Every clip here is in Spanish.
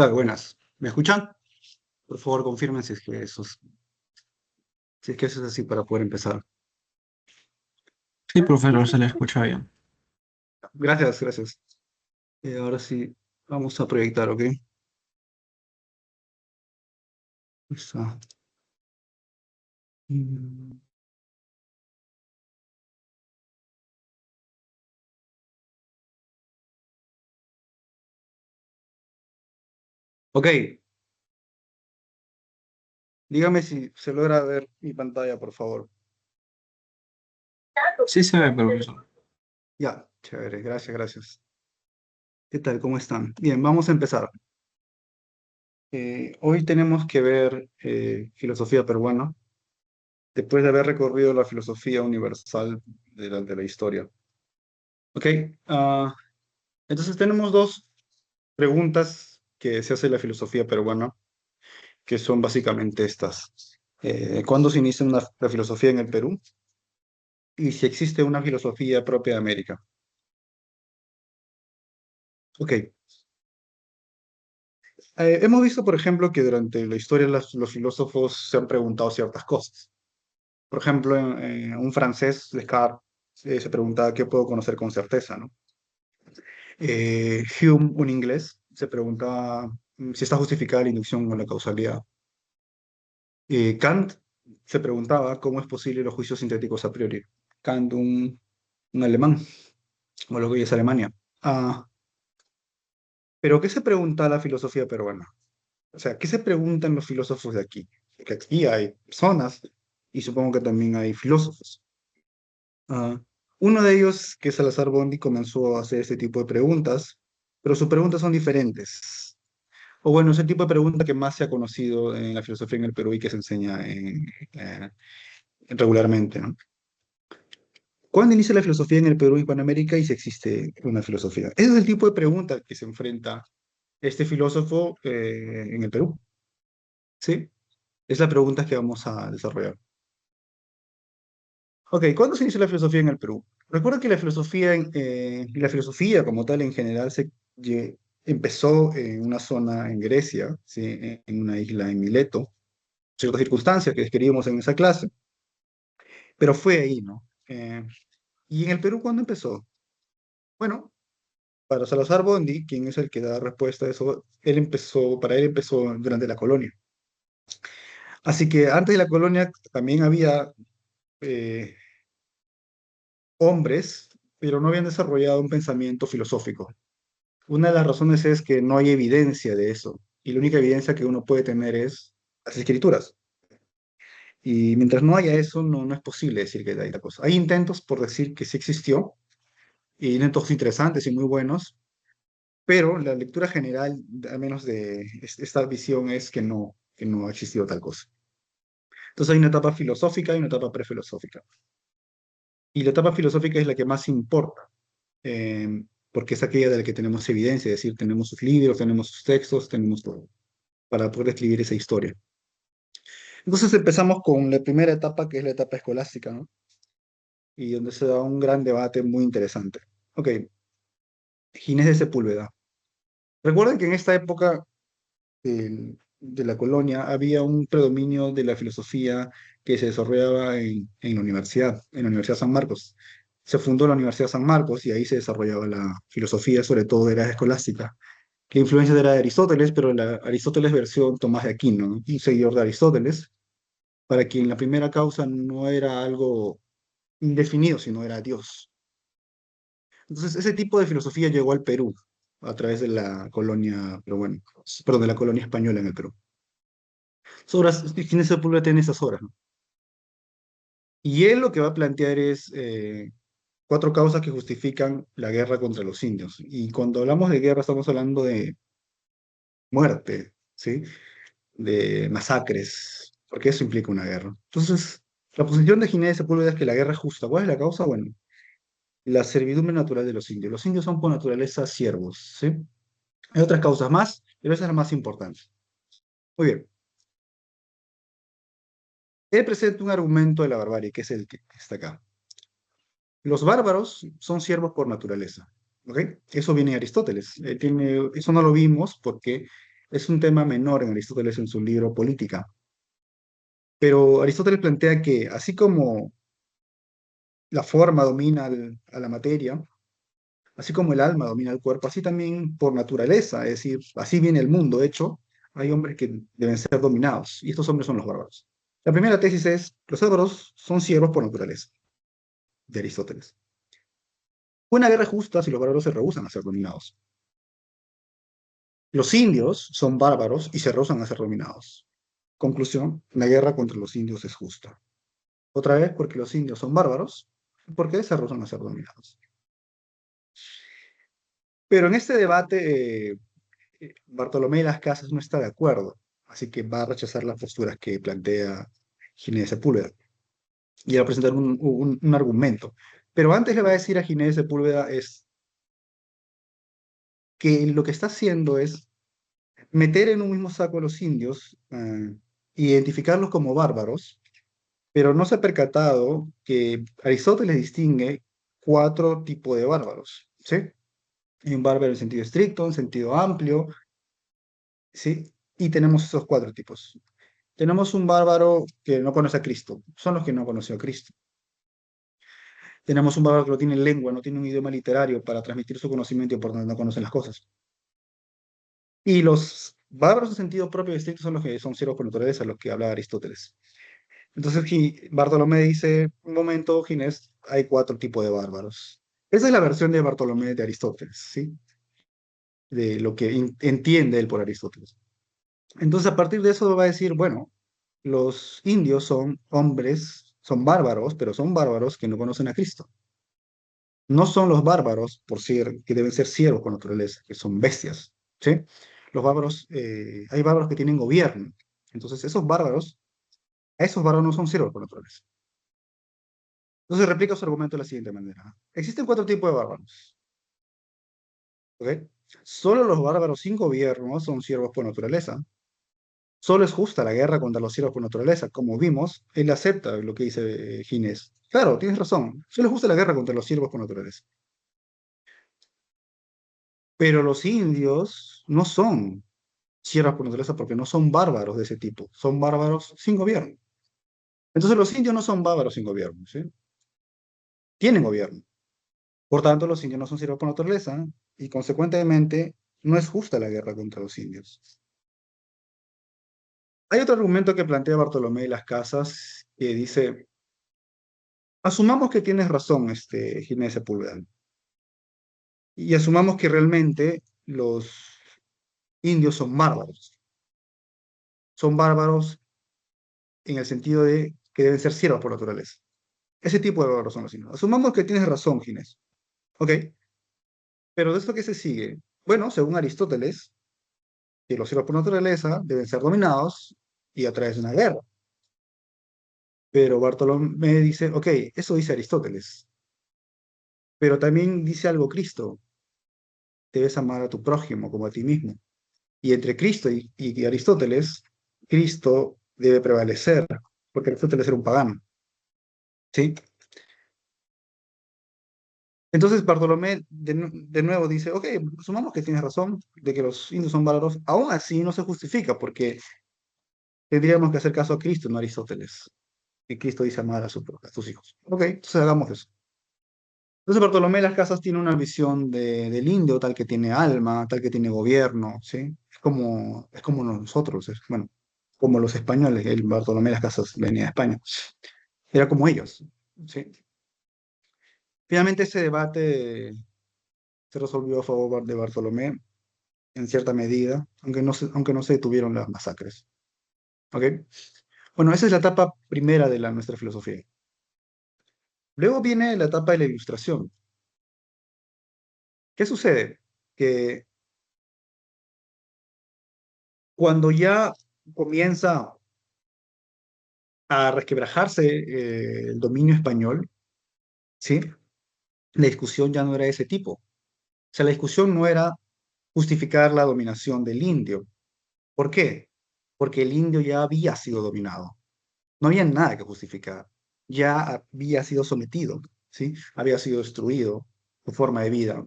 Claro, buenas. ¿Me escuchan? Por favor, confirmen si es que eso es así para poder empezar. Sí, profesor, se le escucha bien. Gracias, gracias. Ahora sí, vamos a proyectar, ¿ok? Está. Mm, Ok, dígame si se logra ver mi pantalla, por favor. Sí se ve, profesor. Ya, chévere, gracias, gracias. ¿Qué tal? ¿Cómo están? Bien, vamos a empezar. Hoy tenemos que ver filosofía peruana, después de haber recorrido la filosofía universal de la historia. Ok, ah, entonces tenemos dos preguntas que se hace la filosofía peruana, que son básicamente estas. ¿Cuándo se inicia la filosofía en el Perú? Y si existe una filosofía propia de América. Ok. Hemos visto, por ejemplo, que durante la historia los filósofos se han preguntado ciertas cosas. Por ejemplo, un francés, Descartes, se preguntaba qué puedo conocer con certeza, ¿no? Hume, un inglés, se preguntaba si está justificada la inducción o la causalidad. Kant se preguntaba cómo es posible los juicios sintéticos a priori. Kant, un alemán, o lo que hoy es Alemania. Ah, pero ¿qué se pregunta la filosofía peruana? O sea, ¿qué se preguntan los filósofos de aquí? Que aquí hay personas y supongo que también hay filósofos. Ah, uno de ellos, que es Salazar Bondi, comenzó a hacer este tipo de preguntas, pero sus preguntas son diferentes. O bueno, es el tipo de pregunta que más se ha conocido en la filosofía en el Perú y que se enseña eh, regularmente, ¿no? ¿Cuándo inicia la filosofía en el Perú y Panamérica y si existe una filosofía? Ese es el tipo de pregunta que se enfrenta este filósofo en el Perú, ¿sí? Es la pregunta que vamos a desarrollar. Ok, ¿cuándo se inició la filosofía en el Perú? Recuerda que la filosofía como tal en general empezó en una zona en Grecia, ¿sí? En una isla en Mileto, ciertas circunstancias que describimos en esa clase, pero fue ahí, ¿no? ¿Y en el Perú cuándo empezó? Bueno, para Salazar Bondi, quien es el que da respuesta a eso, para él empezó durante la colonia. Así que antes de la colonia también había eh, hombres, pero no habían desarrollado un pensamiento filosófico. Una de las razones es que no hay evidencia de eso, y la única evidencia que uno puede tener es las escrituras. Y mientras no haya eso, no es posible decir que hay la cosa. Hay intentos por decir que sí existió, y intentos interesantes y muy buenos, pero la lectura general, al menos de esta visión, es que no ha existido tal cosa. Entonces hay una etapa filosófica y una etapa prefilosófica. Y la etapa filosófica es la que más importa, porque es aquella de la que tenemos evidencia, es decir, tenemos sus libros, tenemos sus textos, tenemos todo, para poder escribir esa historia. Entonces empezamos con la primera etapa, que es la etapa escolástica, ¿no? Y donde se da un gran debate muy interesante. Ok, Ginés de Sepúlveda. Recuerden que en esta época de la colonia había un predominio de la filosofía que se desarrollaba en la Universidad San Marcos. Se fundó la Universidad San Marcos y ahí se desarrollaba la filosofía, sobre todo era escolástica. La influencia era de Aristóteles, pero la Aristóteles versión Tomás de Aquino, ¿no? Un seguidor de Aristóteles, para quien la primera causa no era algo indefinido, sino era Dios. Entonces, ese tipo de filosofía llegó al Perú a través de la colonia, pero bueno, perdón, de la colonia española en el Perú. Obras, Ginés Sepúlveda tiene esas obras, ¿no? Y él lo que va a plantear es cuatro causas que justifican la guerra contra los indios. Y cuando hablamos de guerra estamos hablando de muerte, ¿sí? De masacres, porque eso implica una guerra. Entonces, la posición de Ginés Sepúlveda es que la guerra es justa. ¿Cuál es la causa? Bueno, la servidumbre natural de los indios. Los indios son por naturaleza siervos, ¿sí? Hay otras causas más, pero esa es la más importante. Muy bien. Él presenta un argumento de la barbarie, que es el que está acá. Los bárbaros son siervos por naturaleza. ¿Ok? Eso viene de Aristóteles. Eso no lo vimos porque Es un tema menor en Aristóteles en su libro Política. Pero Aristóteles plantea que así como la forma domina a la materia, así como el alma domina el cuerpo, así también por naturaleza, es decir, así viene el mundo hecho, hay hombres que deben ser dominados, y estos hombres son los bárbaros. La primera tesis es, los bárbaros son siervos por naturaleza, de Aristóteles. Una guerra es justa si los bárbaros se rehúsan a ser dominados. Los indios son bárbaros y se rehúsan a ser dominados. Conclusión, la guerra contra los indios es justa. Otra vez, porque los indios son bárbaros, porque se rehúsan a ser dominados. Pero en este debate, Bartolomé de las Casas no está de acuerdo, así que va a rechazar las posturas que plantea Ginés de Sepúlveda y va a presentar un argumento. Pero antes le va a decir a Ginés de Sepúlveda es que lo que está haciendo es meter en un mismo saco a los indios, identificarlos como bárbaros, pero no se ha percatado que Aristóteles distingue cuatro tipos de bárbaros, ¿sí? Hay un bárbaro en sentido estricto, en sentido amplio, ¿sí? Y tenemos esos cuatro tipos. Tenemos un bárbaro que no conoce a Cristo, son los que no conoció a Cristo. Tenemos un bárbaro que no tiene lengua, no tiene un idioma literario para transmitir su conocimiento y por tanto no conocen las cosas. Y los bárbaros en sentido propio y estricto son los que son siervos por naturaleza, los que habla Aristóteles. Entonces Bartolomé dice, un momento, Ginés, hay cuatro tipos de bárbaros. Esa es la versión de Bartolomé de Aristóteles, ¿sí? De lo que entiende él por Aristóteles. Entonces, a partir de eso va a decir, bueno, los indios son hombres, son bárbaros, pero son bárbaros que no conocen a Cristo. No son los bárbaros, por ser, que deben ser siervos por naturaleza, que son bestias, ¿sí? Los bárbaros, hay bárbaros que tienen gobierno. Entonces, esos bárbaros no son siervos por naturaleza. Entonces, replica su argumento de la siguiente manera. Existen cuatro tipos de bárbaros, ¿ok? Solo los bárbaros sin gobierno son siervos por naturaleza. Solo es justa la guerra contra los siervos por naturaleza. Como vimos, él acepta lo que dice Ginés. Claro, tienes razón. Solo es justa la guerra contra los siervos por naturaleza. Pero los indios no son siervos por naturaleza porque no son bárbaros de ese tipo. Son bárbaros sin gobierno. Entonces los indios no son bárbaros sin gobierno, ¿sí? Tienen gobierno. Por tanto, los indios no son siervos por naturaleza y consecuentemente no es justa la guerra contra los indios. Hay otro argumento que plantea Bartolomé de las Casas que dice, asumamos que tienes razón, Ginés Sepúlveda, y asumamos que realmente los indios son bárbaros. Son bárbaros en el sentido de que deben ser siervos por naturaleza. Ese tipo de bárbaros son los indios. Asumamos que tienes razón, Ginés. ¿Ok? Pero de esto que se sigue, bueno, según Aristóteles, que los siervos por naturaleza deben ser dominados y a través de una guerra. Pero Bartolomé dice, ok, eso dice Aristóteles, pero también dice algo Cristo, debes amar a tu prójimo como a ti mismo. Y entre Cristo y Aristóteles, Cristo debe prevalecer, porque Aristóteles era un pagano, ¿sí? Entonces Bartolomé de nuevo dice, ok, sumamos que tienes razón de que los indios son bárbaros, aún así no se justifica, porque tendríamos que hacer caso a Cristo, no a Aristóteles. Y Cristo dice amar a sus hijos. Ok, entonces hagamos eso. Entonces Bartolomé de las Casas tiene una visión del indio, tal que tiene alma, tal que tiene gobierno, ¿sí? Es como nosotros, bueno, como los españoles, el Bartolomé de las Casas venía de España, era como ellos, ¿sí? Finalmente ese debate se resolvió a favor de Bartolomé en cierta medida, aunque no se detuvieron las masacres, ¿ok? Bueno, esa es la etapa primera de nuestra filosofía. Luego viene la etapa de la ilustración. ¿Qué sucede? Que cuando ya comienza a resquebrajarse el dominio español, ¿sí? La discusión ya no era de ese tipo. O sea, la discusión no era justificar la dominación del indio. ¿Por qué? Porque el indio ya había sido dominado. No había nada que justificar. Ya había sido sometido, ¿sí? Había sido destruido su forma de vida.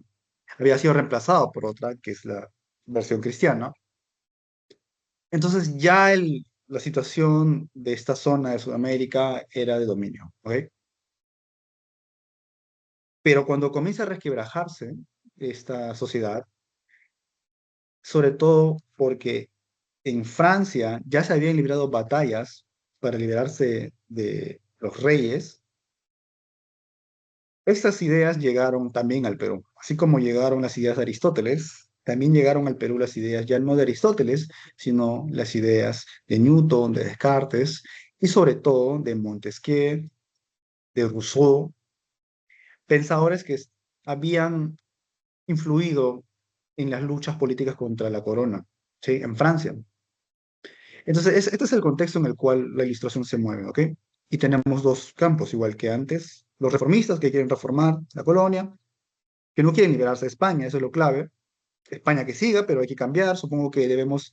Había sido reemplazado por otra, que es la versión cristiana. Entonces ya la situación de esta zona de Sudamérica era de dominio, ¿ok? Pero cuando comienza a resquebrajarse esta sociedad, sobre todo porque en Francia ya se habían librado batallas para liberarse de los reyes, estas ideas llegaron también al Perú, así como llegaron las ideas de Aristóteles, también llegaron al Perú las ideas ya no de Aristóteles, sino las ideas de Newton, de Descartes y sobre todo de Montesquieu, de Rousseau, pensadores que habían influido en las luchas políticas contra la corona, ¿sí? En Francia. Entonces, este es el contexto en el cual la ilustración se mueve, ¿ok? Y tenemos dos campos, igual que antes, los reformistas que quieren reformar la colonia, que no quieren liberarse de España, eso es lo clave. España que siga, pero hay que cambiar, supongo que debemos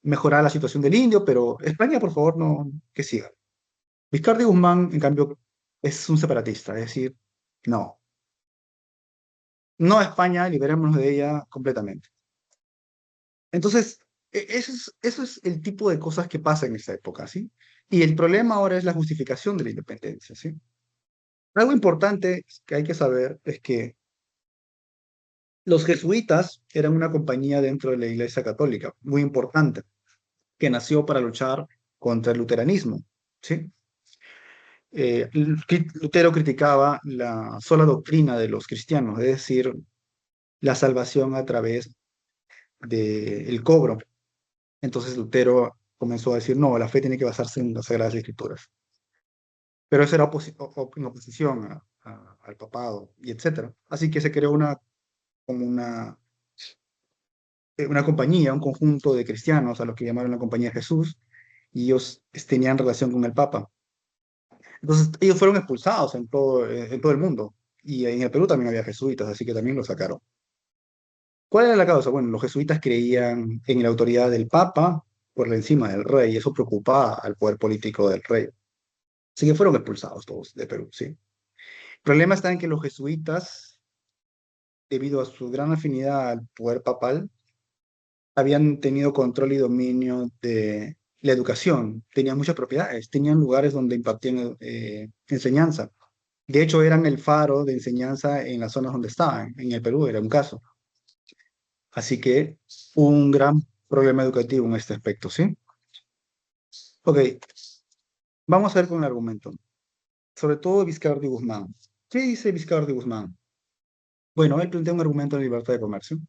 mejorar la situación del indio, pero España, por favor, no, que siga. Vizcarra y Guzmán, en cambio, es un separatista, es decir, no, no a España, liberémonos de ella completamente. Entonces, eso es el tipo de cosas que pasa en esta época, ¿sí? Y el problema ahora es la justificación de la independencia, ¿sí? Algo importante que hay que saber es que los jesuitas eran una compañía dentro de la Iglesia Católica, muy importante, que nació para luchar contra el luteranismo, ¿sí? Lutero criticaba la sola doctrina de los cristianos, es decir, la salvación a través del cobro. Entonces Lutero comenzó a decir, no, la fe tiene que basarse en las Sagradas Escrituras. Pero eso era en oposición al papado y etcétera. Así que se creó como una compañía, un conjunto de cristianos a los que llamaron la Compañía de Jesús, y ellos tenían relación con el Papa. Entonces ellos fueron expulsados en todo el mundo, y en el Perú también había jesuitas, así que también lo sacaron. ¿Cuál era la causa? Bueno, los jesuitas creían en la autoridad del Papa por encima del rey, y eso preocupaba al poder político del rey. Así que fueron expulsados todos de Perú, ¿sí? El problema está en que los jesuitas, debido a su gran afinidad al poder papal, habían tenido control y dominio de la educación, tenían muchas propiedades, tenían lugares donde impartían enseñanza. De hecho, eran el faro de enseñanza en las zonas donde estaban. En el Perú era un caso. Así que un gran problema educativo en este aspecto, ¿sí? Ok, vamos a ver con el argumento. Sobre todo Vizcarra y Guzmán. ¿Qué dice Vizcarra y Guzmán? Bueno, él plantea un argumento de libertad de comercio.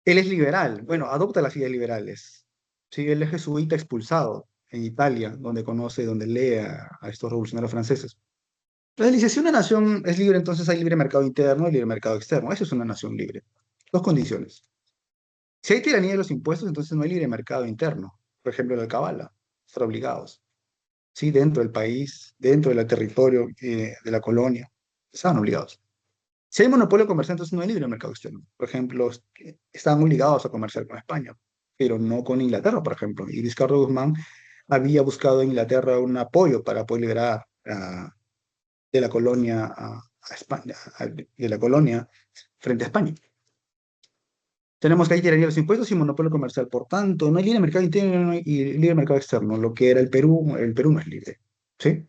Él es liberal, bueno, adopta las ideas liberales. Sí, él es jesuita expulsado en Italia, donde conoce, donde lee a estos revolucionarios franceses. Entonces, dice, si una nación es libre, entonces hay libre mercado interno y libre mercado externo. Eso es una nación libre. Dos condiciones. Si hay tiranía de los impuestos, entonces no hay libre mercado interno. Por ejemplo, la cabala, estar obligados. Sí, dentro del país, dentro del territorio de la colonia, estaban obligados. Si hay monopolio comercial, entonces no hay libre mercado externo. Por ejemplo, estaban obligados a comerciar con España, pero no con Inglaterra, por ejemplo. Y Vizcarra Guzmán había buscado en Inglaterra un apoyo para poder liberar de la colonia a España, de la colonia frente a España. Tenemos que hay tiranía de los impuestos y monopolio comercial. Por tanto, no hay libre mercado interno y libre mercado externo. Lo que era el Perú no es libre. ¿Sí?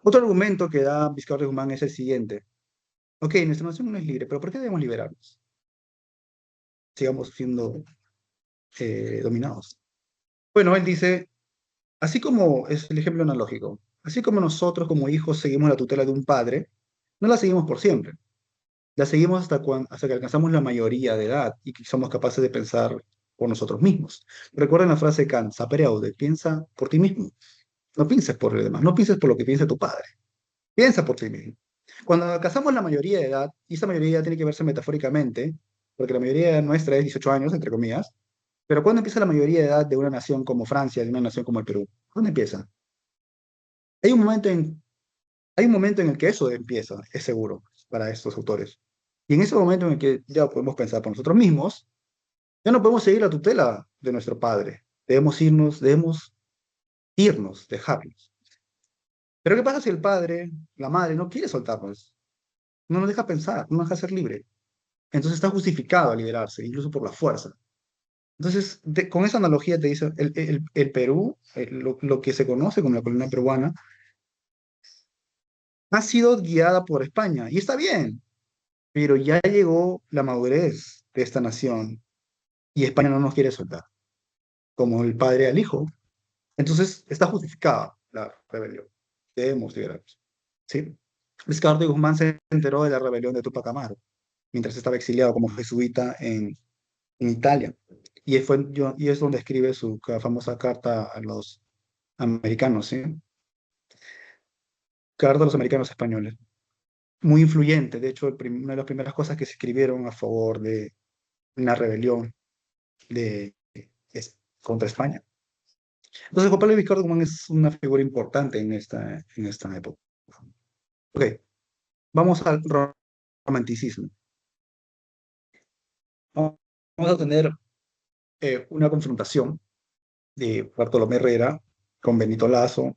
Otro argumento que da Vizcarra Guzmán es el siguiente. Ok, nuestra nación no es libre, pero ¿por qué debemos liberarnos? Sigamos siendo dominados. Bueno, él dice, así como es el ejemplo analógico, así como nosotros como hijos seguimos la tutela de un padre, no la seguimos por siempre. La seguimos hasta que alcanzamos la mayoría de edad y que somos capaces de pensar por nosotros mismos. Recuerden la frase de Kant, sapere aude, piensa por ti mismo. No pienses por los demás, no pienses por lo que piensa tu padre. Piensa por ti mismo. Cuando alcanzamos la mayoría de edad, y esa mayoría de edad tiene que verse metafóricamente, porque la mayoría nuestra es 18 años, entre comillas, pero ¿cuándo empieza la mayoría de edad de una nación como Francia, de una nación como el Perú? ¿Cuándo empieza? Hay un momento en, hay un momento en el que eso empieza, es seguro, para estos autores. Y en ese momento en el que ya podemos pensar por nosotros mismos, ya no podemos seguir la tutela de nuestro padre. Debemos irnos, dejarnos. Pero ¿qué pasa si el padre, la madre, no quiere soltarnos? No nos deja pensar, no nos deja ser libre. Entonces está justificado a liberarse, incluso por la fuerza. Entonces, con esa analogía te dice, el Perú, lo que se conoce como la colonia peruana, ha sido guiada por España, y está bien, pero ya llegó la madurez de esta nación, y España no nos quiere soltar, como el padre al hijo. Entonces, está justificada la rebelión. Debemos liberarnos. ¿Sí? Vizcarra y Guzmán se enteró de la rebelión de Tupac Amaru, mientras estaba exiliado como jesuita en Italia. Y es donde escribe su famosa carta a los americanos, ¿sí? Carta a los americanos españoles. Muy influyente, de hecho, una de las primeras cosas que se escribieron a favor de una rebelión de, contra España. Entonces, Juan Pablo Vizcarra Guzmán es una figura importante en esta época. Ok, vamos al romanticismo. Vamos a tener una confrontación de Bartolomé Herrera con Benito Lazo,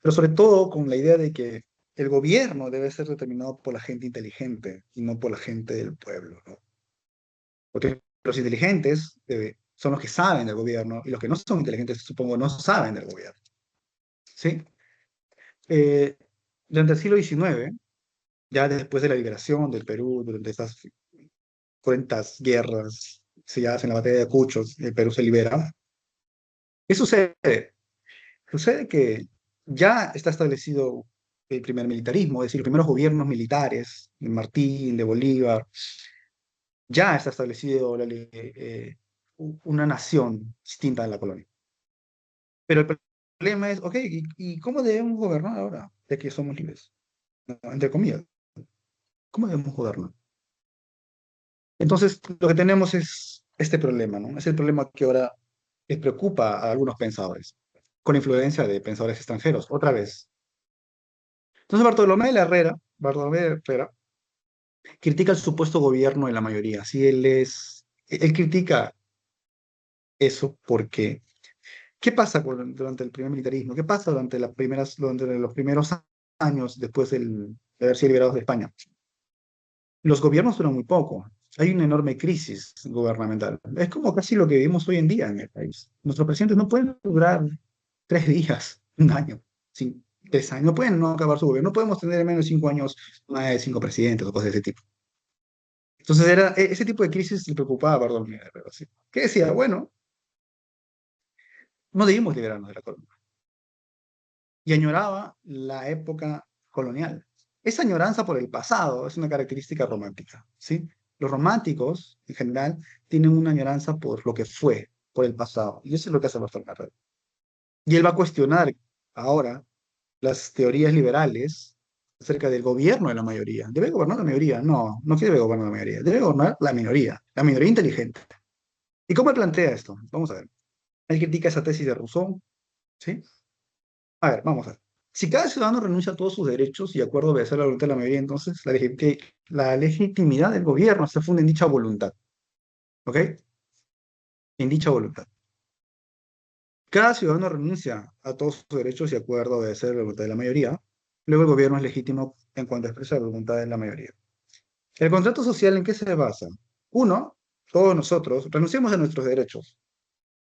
pero sobre todo con la idea de que el gobierno debe ser determinado por la gente inteligente y no por la gente del pueblo, ¿no? Porque los inteligentes son los que saben del gobierno y los que no son inteligentes, supongo, no saben del gobierno. ¿Sí? Eh, Durante el siglo XIX, ya después de la liberación del Perú, durante estas cruentas guerras selladas en la batalla de Ayacucho, el Perú se libera. ¿Qué sucede? Sucede que ya está establecido el primer militarismo, es decir, los primeros gobiernos militares, de Martín, de Bolívar, ya está establecido una nación distinta de la colonia. Pero el problema es, ok, ¿y cómo debemos gobernar ahora, ya que somos libres? ¿No? Entre comillas, ¿cómo debemos gobernar? Entonces, lo que tenemos es este problema, ¿no? Es el problema que ahora les preocupa a algunos pensadores, con influencia de pensadores extranjeros, otra vez. Entonces, Bartolomé Herrera critica el supuesto gobierno de la mayoría. Si él critica eso porque, ¿qué pasa durante el primer militarismo? ¿Qué pasa durante los primeros años después de haber sido liberados de España? Los gobiernos duran muy poco. Hay una enorme crisis gubernamental. Es como casi lo que vivimos hoy en día en el país. Nuestros presidentes no pueden durar 3 días, un año, 3 años. No pueden no acabar su gobierno. No podemos tener en menos de 5 años más de 5 presidentes o cosas de ese tipo. Entonces ese tipo de crisis le preocupaba a Bartolomé de Herrera, ¿sí? Que decía, bueno, no debimos liberarnos de la colonia. Y añoraba la época colonial. Esa añoranza por el pasado es una característica romántica, ¿sí? Los románticos, en general, tienen una añoranza por lo que fue, por el pasado. Y eso es lo que hace Bartolomé Herrera. Y él va a cuestionar ahora las teorías liberales acerca del gobierno de la mayoría. ¿Debe gobernar la mayoría? No, no que debe gobernar la mayoría. Debe gobernar la minoría inteligente. ¿Y cómo él plantea esto? Vamos a ver. Él critica esa tesis de Rousseau, ¿sí? A ver, vamos a ver. Si cada ciudadano renuncia a todos sus derechos y de acuerdo a obedecer la voluntad de la mayoría, entonces la legitimidad del gobierno se funda en dicha voluntad, ¿ok? En dicha voluntad. Cada ciudadano renuncia a todos sus derechos y de acuerdo a obedecer la voluntad de la mayoría. Luego el gobierno es legítimo en cuanto expresa la voluntad de la mayoría. ¿El contrato social en qué se basa? Uno, todos nosotros renunciamos a nuestros derechos.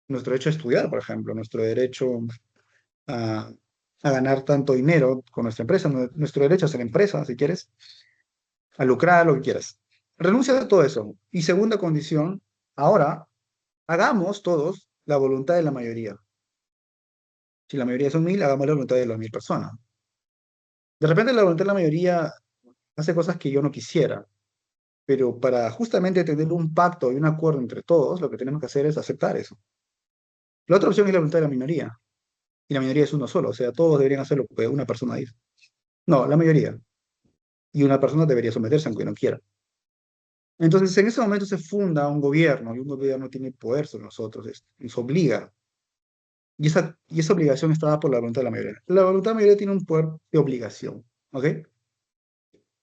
Nuestro derecho a estudiar, por ejemplo, nuestro derecho a, a ganar tanto dinero con nuestra empresa, nuestro derecho a ser empresa, si quieres, a lucrar, lo que quieras. Renuncia a todo eso. Y segunda condición, ahora hagamos todos la voluntad de la mayoría. Si la mayoría son 1000, hagamos la voluntad de las 1000 personas. De repente la voluntad de la mayoría hace cosas que yo no quisiera, pero para justamente tener un pacto y un acuerdo entre todos, lo que tenemos que hacer es aceptar eso. La otra opción es la voluntad de la minoría, y la minoría es uno solo, o sea, todos deberían hacer lo que una persona dice. No, la mayoría. Y una persona debería someterse aunque no quiera. Entonces, en ese momento se funda un gobierno, y un gobierno tiene poder sobre nosotros, nos obliga. Y esa obligación está dada por la voluntad de la mayoría. La voluntad de la mayoría tiene un poder de obligación, ¿ok?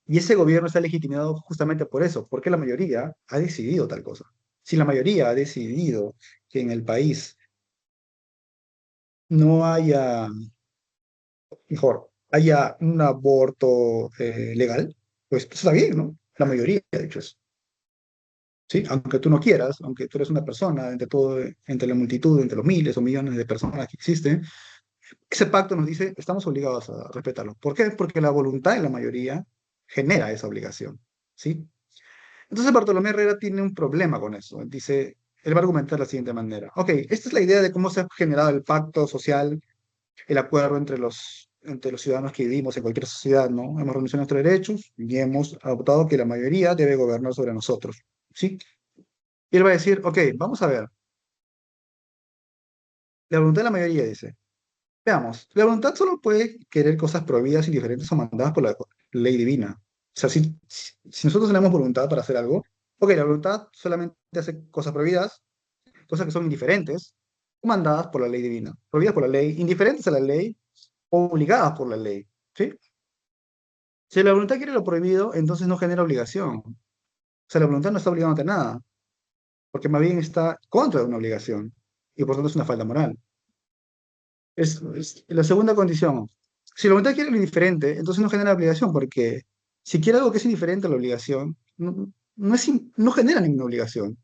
Y ese gobierno está legitimado justamente por eso, porque la mayoría ha decidido tal cosa. Si la mayoría ha decidido que en el país no haya, mejor, haya un aborto legal, pues está bien, ¿no? La mayoría ha dicho eso. ¿sí? Aunque tú no quieras, aunque tú eres una persona entre todo, entre la multitud, entre los miles o millones de personas que existen, ese pacto nos dice, estamos obligados a respetarlo. ¿Por qué? Porque la voluntad de la mayoría genera esa obligación, ¿sí? Entonces Bartolomé Herrera tiene un problema con eso. Dice, él va a argumentar de la siguiente manera. Ok, esta es la idea de cómo se ha generado el pacto social, el acuerdo entre los ciudadanos que vivimos en cualquier sociedad, ¿no? Hemos renunciado a nuestros derechos y hemos adoptado que la mayoría debe gobernar sobre nosotros, ¿sí? Y él va a decir, ok, vamos a ver, la voluntad de la mayoría dice, veamos, la voluntad solo puede querer cosas prohibidas, indiferentes o mandadas por la ley divina. O sea, si nosotros tenemos voluntad para hacer algo, ok, la voluntad solamente hace cosas prohibidas, cosas que son indiferentes o mandadas por la ley divina, prohibidas por la ley, indiferentes a la ley o obligadas por la ley, ¿sí? Si la voluntad quiere lo prohibido, entonces no genera obligación. O sea, la voluntad no está obligándote a nada, porque más bien está contra de una obligación y por tanto es una falta moral. Es la segunda condición. Si la voluntad quiere lo indiferente, entonces no genera obligación, porque si quiere algo que es indiferente a la obligación, no genera ninguna obligación,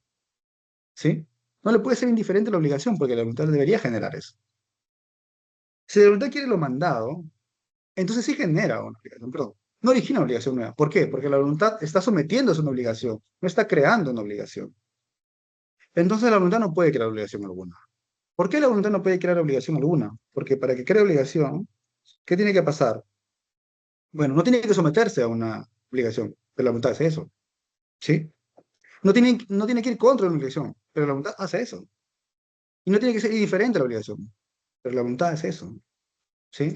¿sí? No le puede ser indiferente a la obligación, porque la voluntad debería generar eso. Si la voluntad quiere lo mandado, entonces sí genera una obligación, perdón. No origina una obligación nueva. ¿Por qué? Porque la voluntad está sometiéndose a una obligación, no está creando una obligación. Entonces la voluntad no puede crear obligación alguna. ¿Por qué la voluntad no puede crear obligación alguna? Porque para que cree obligación, ¿qué tiene que pasar? Bueno, no tiene que someterse a una obligación, pero la voluntad hace eso, ¿sí? No tiene que ir contra una obligación, pero la voluntad hace eso. Y no tiene que ser indiferente a la obligación, pero la voluntad hace eso, ¿sí?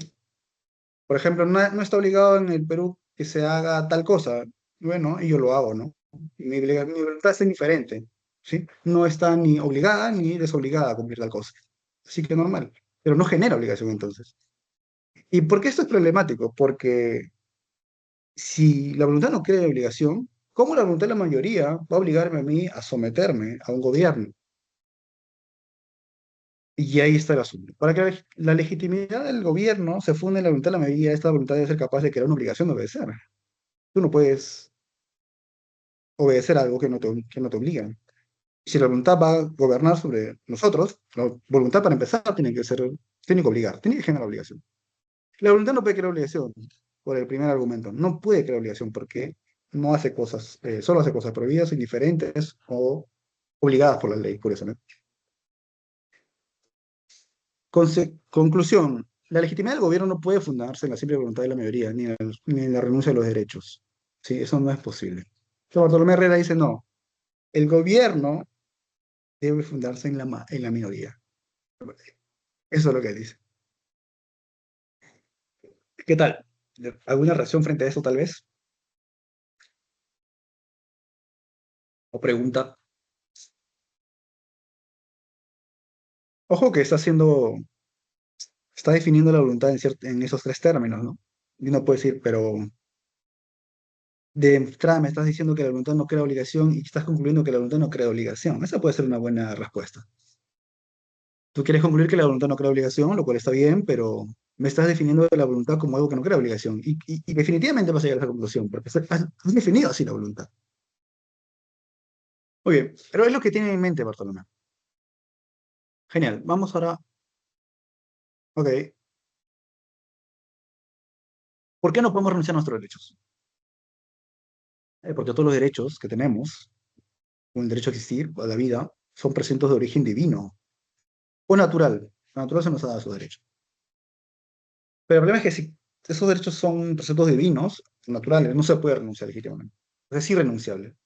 Por ejemplo, no está obligado en el Perú que se haga tal cosa, bueno, y yo lo hago, ¿no? Mi voluntad es indiferente, ¿sí? No está ni obligada ni desobligada a cumplir tal cosa. Así que normal, pero no genera obligación entonces. ¿Y por qué esto es problemático? Porque si la voluntad no crea obligación, ¿cómo la voluntad de la mayoría va a obligarme a mí a someterme a un gobierno? Y ahí está el asunto. Para que la legitimidad del gobierno se funde en la voluntad de la mayoría, esta voluntad debe ser capaz de crear una obligación de obedecer. Tú no puedes obedecer algo que no te obligan. Si la voluntad va a gobernar sobre nosotros, la voluntad para empezar tiene que obligar, tiene que generar obligación. La voluntad no puede crear obligación, por el primer argumento. No puede crear obligación porque no hace cosas, solo hace cosas prohibidas, indiferentes o obligadas por la ley, curiosamente. Conclusión. La legitimidad del gobierno no puede fundarse en la simple voluntad de la mayoría, ni en la renuncia a los derechos. Sí, eso no es posible. Entonces, Bartolomé Herrera dice, no, el gobierno debe fundarse en la minoría. Eso es lo que dice. ¿Qué tal? ¿Alguna reacción frente a eso, tal vez? ¿O pregunta? Ojo que está definiendo la voluntad en esos tres términos, ¿no? Y uno puede decir, pero de entrada me estás diciendo que la voluntad no crea obligación y estás concluyendo que la voluntad no crea obligación. Esa puede ser una buena respuesta. Tú quieres concluir que la voluntad no crea obligación, lo cual está bien, pero me estás definiendo la voluntad como algo que no crea obligación. Y definitivamente vas a llegar a esa conclusión, porque has definido así la voluntad. Muy bien, pero es lo que tiene en mente Bartolomé. Genial, vamos ahora. Ok, ¿por qué no podemos renunciar a nuestros derechos? Porque todos los derechos que tenemos, como el derecho a existir, a la vida, son preceptos de origen divino o natural. La naturaleza nos ha dado esos derechos. Pero el problema es que si esos derechos son preceptos divinos, naturales, no se puede renunciar legítimamente. Es irrenunciable.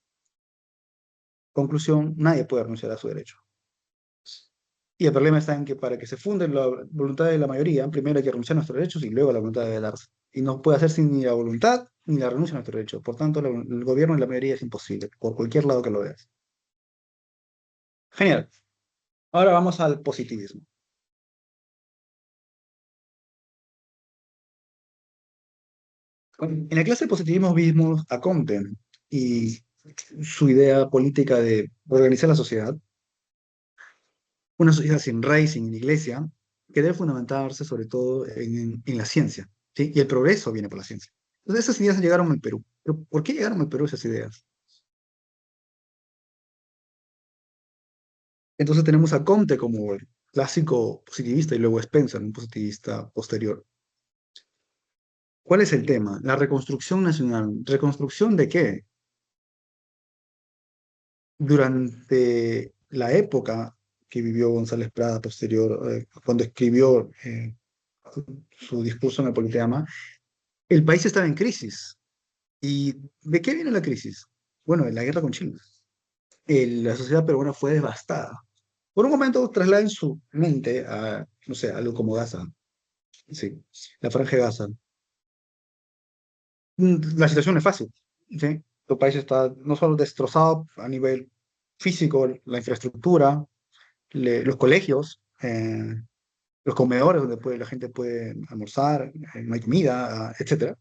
Conclusión, nadie puede renunciar a su derecho. Y el problema está en que para que se funde la voluntad de la mayoría, primero hay que renunciar a nuestros derechos y luego la voluntad debe darse. Y no puede hacerse ni la voluntad ni la renuncia a nuestros derechos. Por tanto, el gobierno de la mayoría es imposible, por cualquier lado que lo veas. Genial. Ahora vamos al positivismo. En la clase de positivismo vimos a Comte y su idea política de organizar la sociedad, una sociedad sin rey, sin iglesia, que debe fundamentarse sobre todo en la ciencia, ¿sí? Y el progreso viene por la ciencia. Entonces esas ideas llegaron al Perú. ¿Pero por qué llegaron al Perú esas ideas? Entonces tenemos a Comte como el clásico positivista y luego Spencer, un positivista posterior. ¿Cuál es el tema? La reconstrucción nacional. ¿Reconstrucción de qué? Durante la época que vivió González Prada posterior, cuando escribió su discurso en el Politeama, el país estaba en crisis. ¿Y de qué viene la crisis? Bueno, de la guerra con Chile. La sociedad peruana fue devastada. Por un momento trasladen su mente a, no sé, algo como Gaza, sí, la Franja de Gaza. La situación es fácil, ¿sí? El país está no solo destrozado a nivel físico, la infraestructura, los colegios, los comedores donde la gente puede almorzar, no hay comida, etcétera.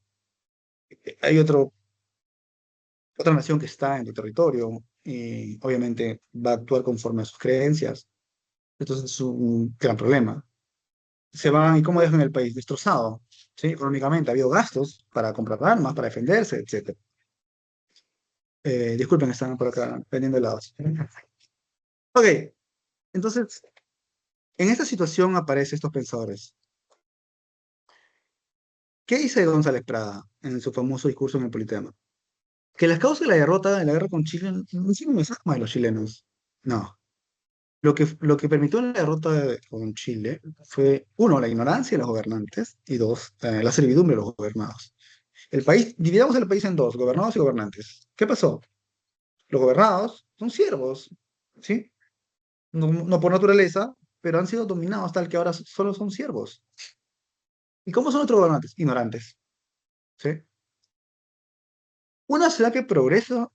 Hay otra nación que está en tu territorio y obviamente va a actuar conforme a sus creencias. Entonces es un gran problema. Se van y cómo dejan el país destrozado, ¿sí? Económicamente ha habido gastos para comprar armas, para defenderse, etcétera. Disculpen, están por acá vendiendo helados. Ok, entonces, en esta situación aparecen estos pensadores. ¿Qué dice González Prada en su famoso discurso en el Politeama? Que las causas de la derrota de la guerra con Chile no son las armas de los chilenos. No. Lo que permitió la derrota con Chile fue, uno, la ignorancia de los gobernantes y dos, la servidumbre de los gobernados. El país, dividamos el país en dos, gobernados y gobernantes. ¿Qué pasó? Los gobernados son siervos, ¿sí? No, no por naturaleza, pero han sido dominados tal que ahora solo son siervos. ¿Y cómo son otros gobernantes? Ignorantes, ¿sí? Una ciudad que progresa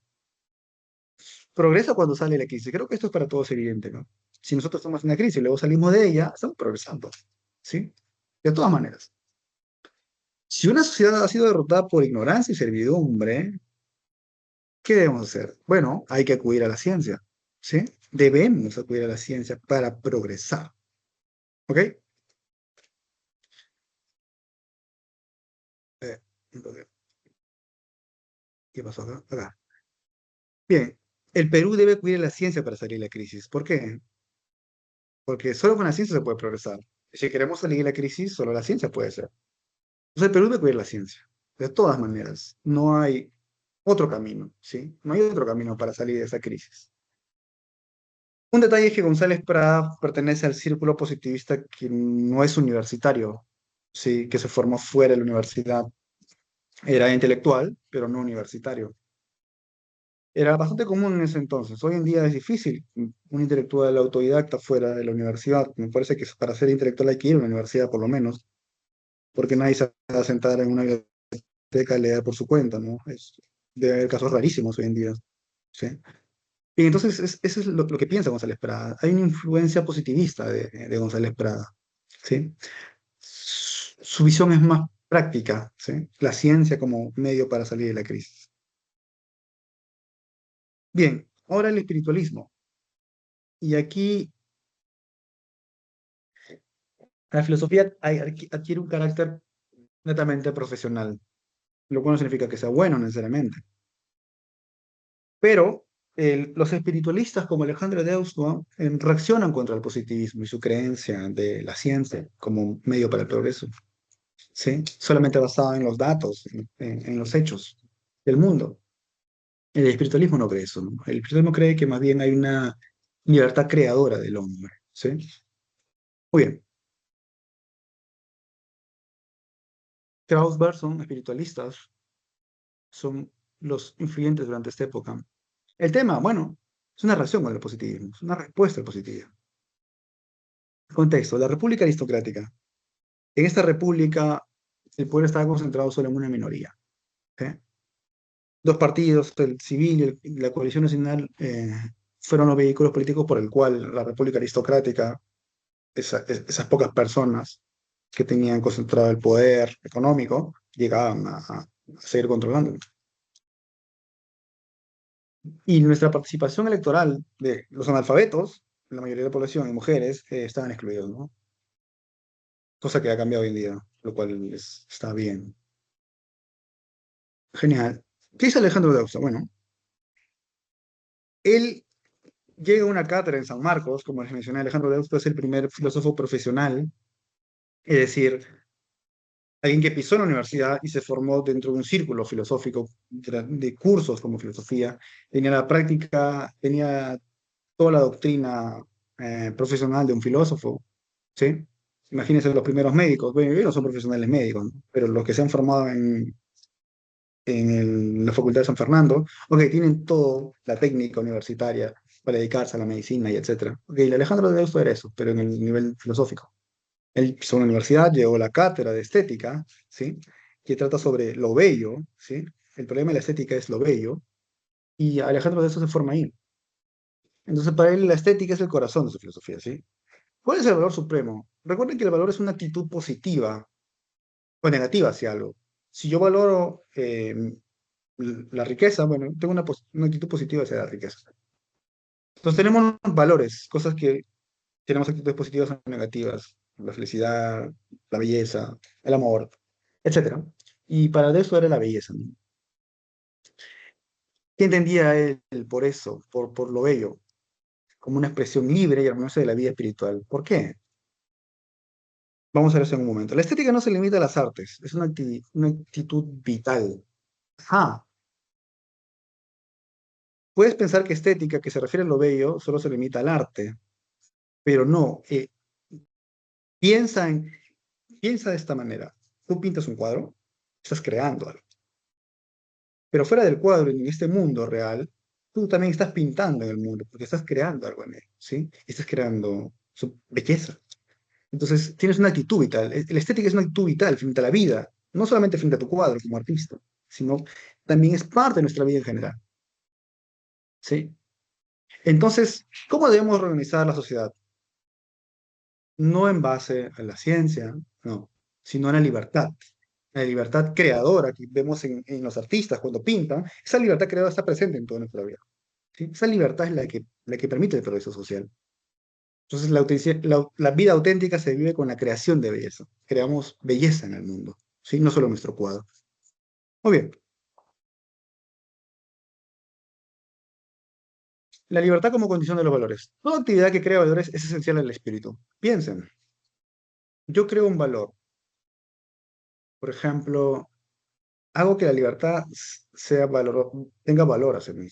cuando sale la crisis. Creo que esto es para todos evidente, ¿no? Si nosotros estamos en una crisis y luego salimos de ella, estamos progresando, ¿sí? De todas maneras. Si una sociedad ha sido derrotada por ignorancia y servidumbre, ¿qué debemos hacer? Bueno, hay que acudir a la ciencia, ¿sí? Debemos acudir a la ciencia para progresar, ¿ok? Eh, entonces, ¿qué pasó acá? Acá. Bien, el Perú debe acudir a la ciencia para salir de la crisis. ¿Por qué? Porque solo con la ciencia se puede progresar. Si queremos salir de la crisis, solo la ciencia puede ser. Entonces el Perú debe acudir a la ciencia. De todas maneras, no hay otro camino, ¿sí? No hay otro camino para salir de esa crisis. Un detalle es que González Prada pertenece al círculo positivista que no es universitario, sí, que se formó fuera de la universidad. Era intelectual, pero no universitario. Era bastante común en ese entonces. Hoy en día es difícil un intelectual autodidacta fuera de la universidad. Me parece que para ser intelectual hay que ir a una universidad por lo menos, porque nadie se va a sentar en una biblioteca a leer por su cuenta, ¿no? Debe haber casos rarísimos hoy en día, ¿sí? Y entonces eso es lo que piensa González Prada. Hay una influencia positivista de González Prada, ¿sí? Su visión es más práctica, ¿sí? La ciencia como medio para salir de la crisis. Bien, ahora el espiritualismo. Y aquí la filosofía adquiere un carácter netamente profesional, lo cual no significa que sea bueno necesariamente. Pero los espiritualistas como Alejandro de Ausua reaccionan contra el positivismo y su creencia de la ciencia como medio para el progreso. ¿Sí? Solamente basado en los datos, en los hechos del mundo. El espiritualismo no cree eso, ¿no? El espiritualismo cree que más bien hay una libertad creadora del hombre, ¿sí? Muy bien. Krauss Bergson, espiritualistas, son los influyentes durante esta época. El tema, bueno, es una reacción con el positivismo, es una respuesta al positivismo. Contexto, la República Aristocrática. En esta república, el poder estaba concentrado solo en una minoría, ¿sí? Dos partidos, el civil y la coalición nacional, fueron los vehículos políticos por el cual la República Aristocrática, esas pocas personas que tenían concentrado el poder económico, llegaban a seguir controlando. Y nuestra participación electoral de los analfabetos, la mayoría de la población y mujeres, estaban excluidos, ¿no? Cosa que ha cambiado hoy en día, lo cual está bien. Genial. ¿Qué dice Alejandro de Ausa? Bueno, él llega a una cátedra en San Marcos, como les mencioné, Alejandro Deusto es el primer filósofo profesional, es decir, alguien que pisó en la universidad y se formó dentro de un círculo filosófico de cursos como filosofía, tenía la práctica, tenía toda la doctrina profesional de un filósofo, ¿sí? Imagínense los primeros médicos, bueno, ellos no son profesionales médicos, ¿no? Pero los que se han formado en la Facultad de San Fernando, ok, tienen toda la técnica universitaria para dedicarse a la medicina y etcétera. Ok, el Alejandro de Deusto era eso, pero en el nivel filosófico. Él pisó una universidad, llegó a la cátedra de estética, ¿sí? Que trata sobre lo bello, ¿sí? El problema de la estética es lo bello, y Alejandro de Deusto se forma ahí. Entonces, para él la estética es el corazón de su filosofía, ¿sí? ¿Cuál es el valor supremo? Recuerden que el valor es una actitud positiva o negativa hacia algo. Si yo valoro la riqueza, bueno, tengo una actitud positiva hacia la riqueza. Entonces tenemos valores, cosas que tenemos actitudes positivas o negativas, la felicidad, la belleza, el amor, etcétera. Y para de eso era la belleza, ¿no? ¿Qué entendía él por eso, por lo bello, como una expresión libre y armoniosa de la vida espiritual? ¿Por qué? Vamos a ver eso en un momento. La estética no se limita a las artes, es una actitud vital. Ah, puedes pensar que estética, que se refiere a lo bello, solo se limita al arte, pero no. Piensa en, piensa de esta manera. Tú pintas un cuadro, estás creando algo. Pero fuera del cuadro, en este mundo real, tú también estás pintando en el mundo, porque estás creando algo en él, ¿sí? Estás creando su belleza. Entonces, tienes una actitud vital. La estética es una actitud vital frente a la vida, no solamente frente a tu cuadro como artista, sino también es parte de nuestra vida en general, ¿sí? Entonces, ¿cómo debemos organizar la sociedad? No en base a la ciencia, no, sino en la libertad creadora que vemos en los artistas cuando pintan. Esa libertad creadora está presente en toda nuestra vida, ¿sí? Esa libertad es la que permite el progreso social. Entonces, la vida auténtica se vive con la creación de belleza. Creamos belleza en el mundo, ¿sí? No solo en nuestro cuadro. Muy bien. La libertad como condición de los valores. Toda actividad que crea valores es esencial al espíritu. Piensen, yo creo un valor. Por ejemplo, hago que la libertad tenga valor hacia mí.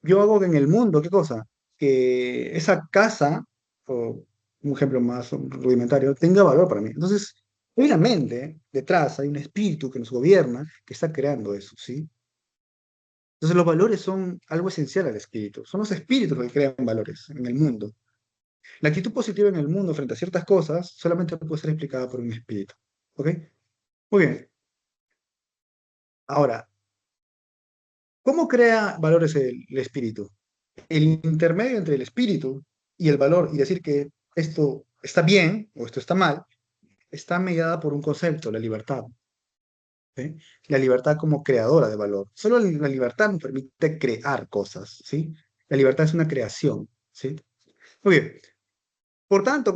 Yo hago que en el mundo, ¿qué cosa? Que esa casa, o un ejemplo más rudimentario, tenga valor para mí. Entonces, hay una mente detrás, hay un espíritu que nos gobierna, que está creando eso, ¿sí? Entonces, los valores son algo esencial al espíritu. Son los espíritus los que crean valores en el mundo. La actitud positiva en el mundo frente a ciertas cosas solamente puede ser explicada por un espíritu. ¿Ok? Muy bien. Ahora, ¿cómo crea valores el espíritu? El intermedio entre el espíritu y el valor y decir que esto está bien o esto está mal, está mediada por un concepto, la libertad. ¿Sí? La libertad como creadora de valor. Solo la libertad nos permite crear cosas, ¿sí? La libertad es una creación, ¿sí? Muy bien. Por tanto,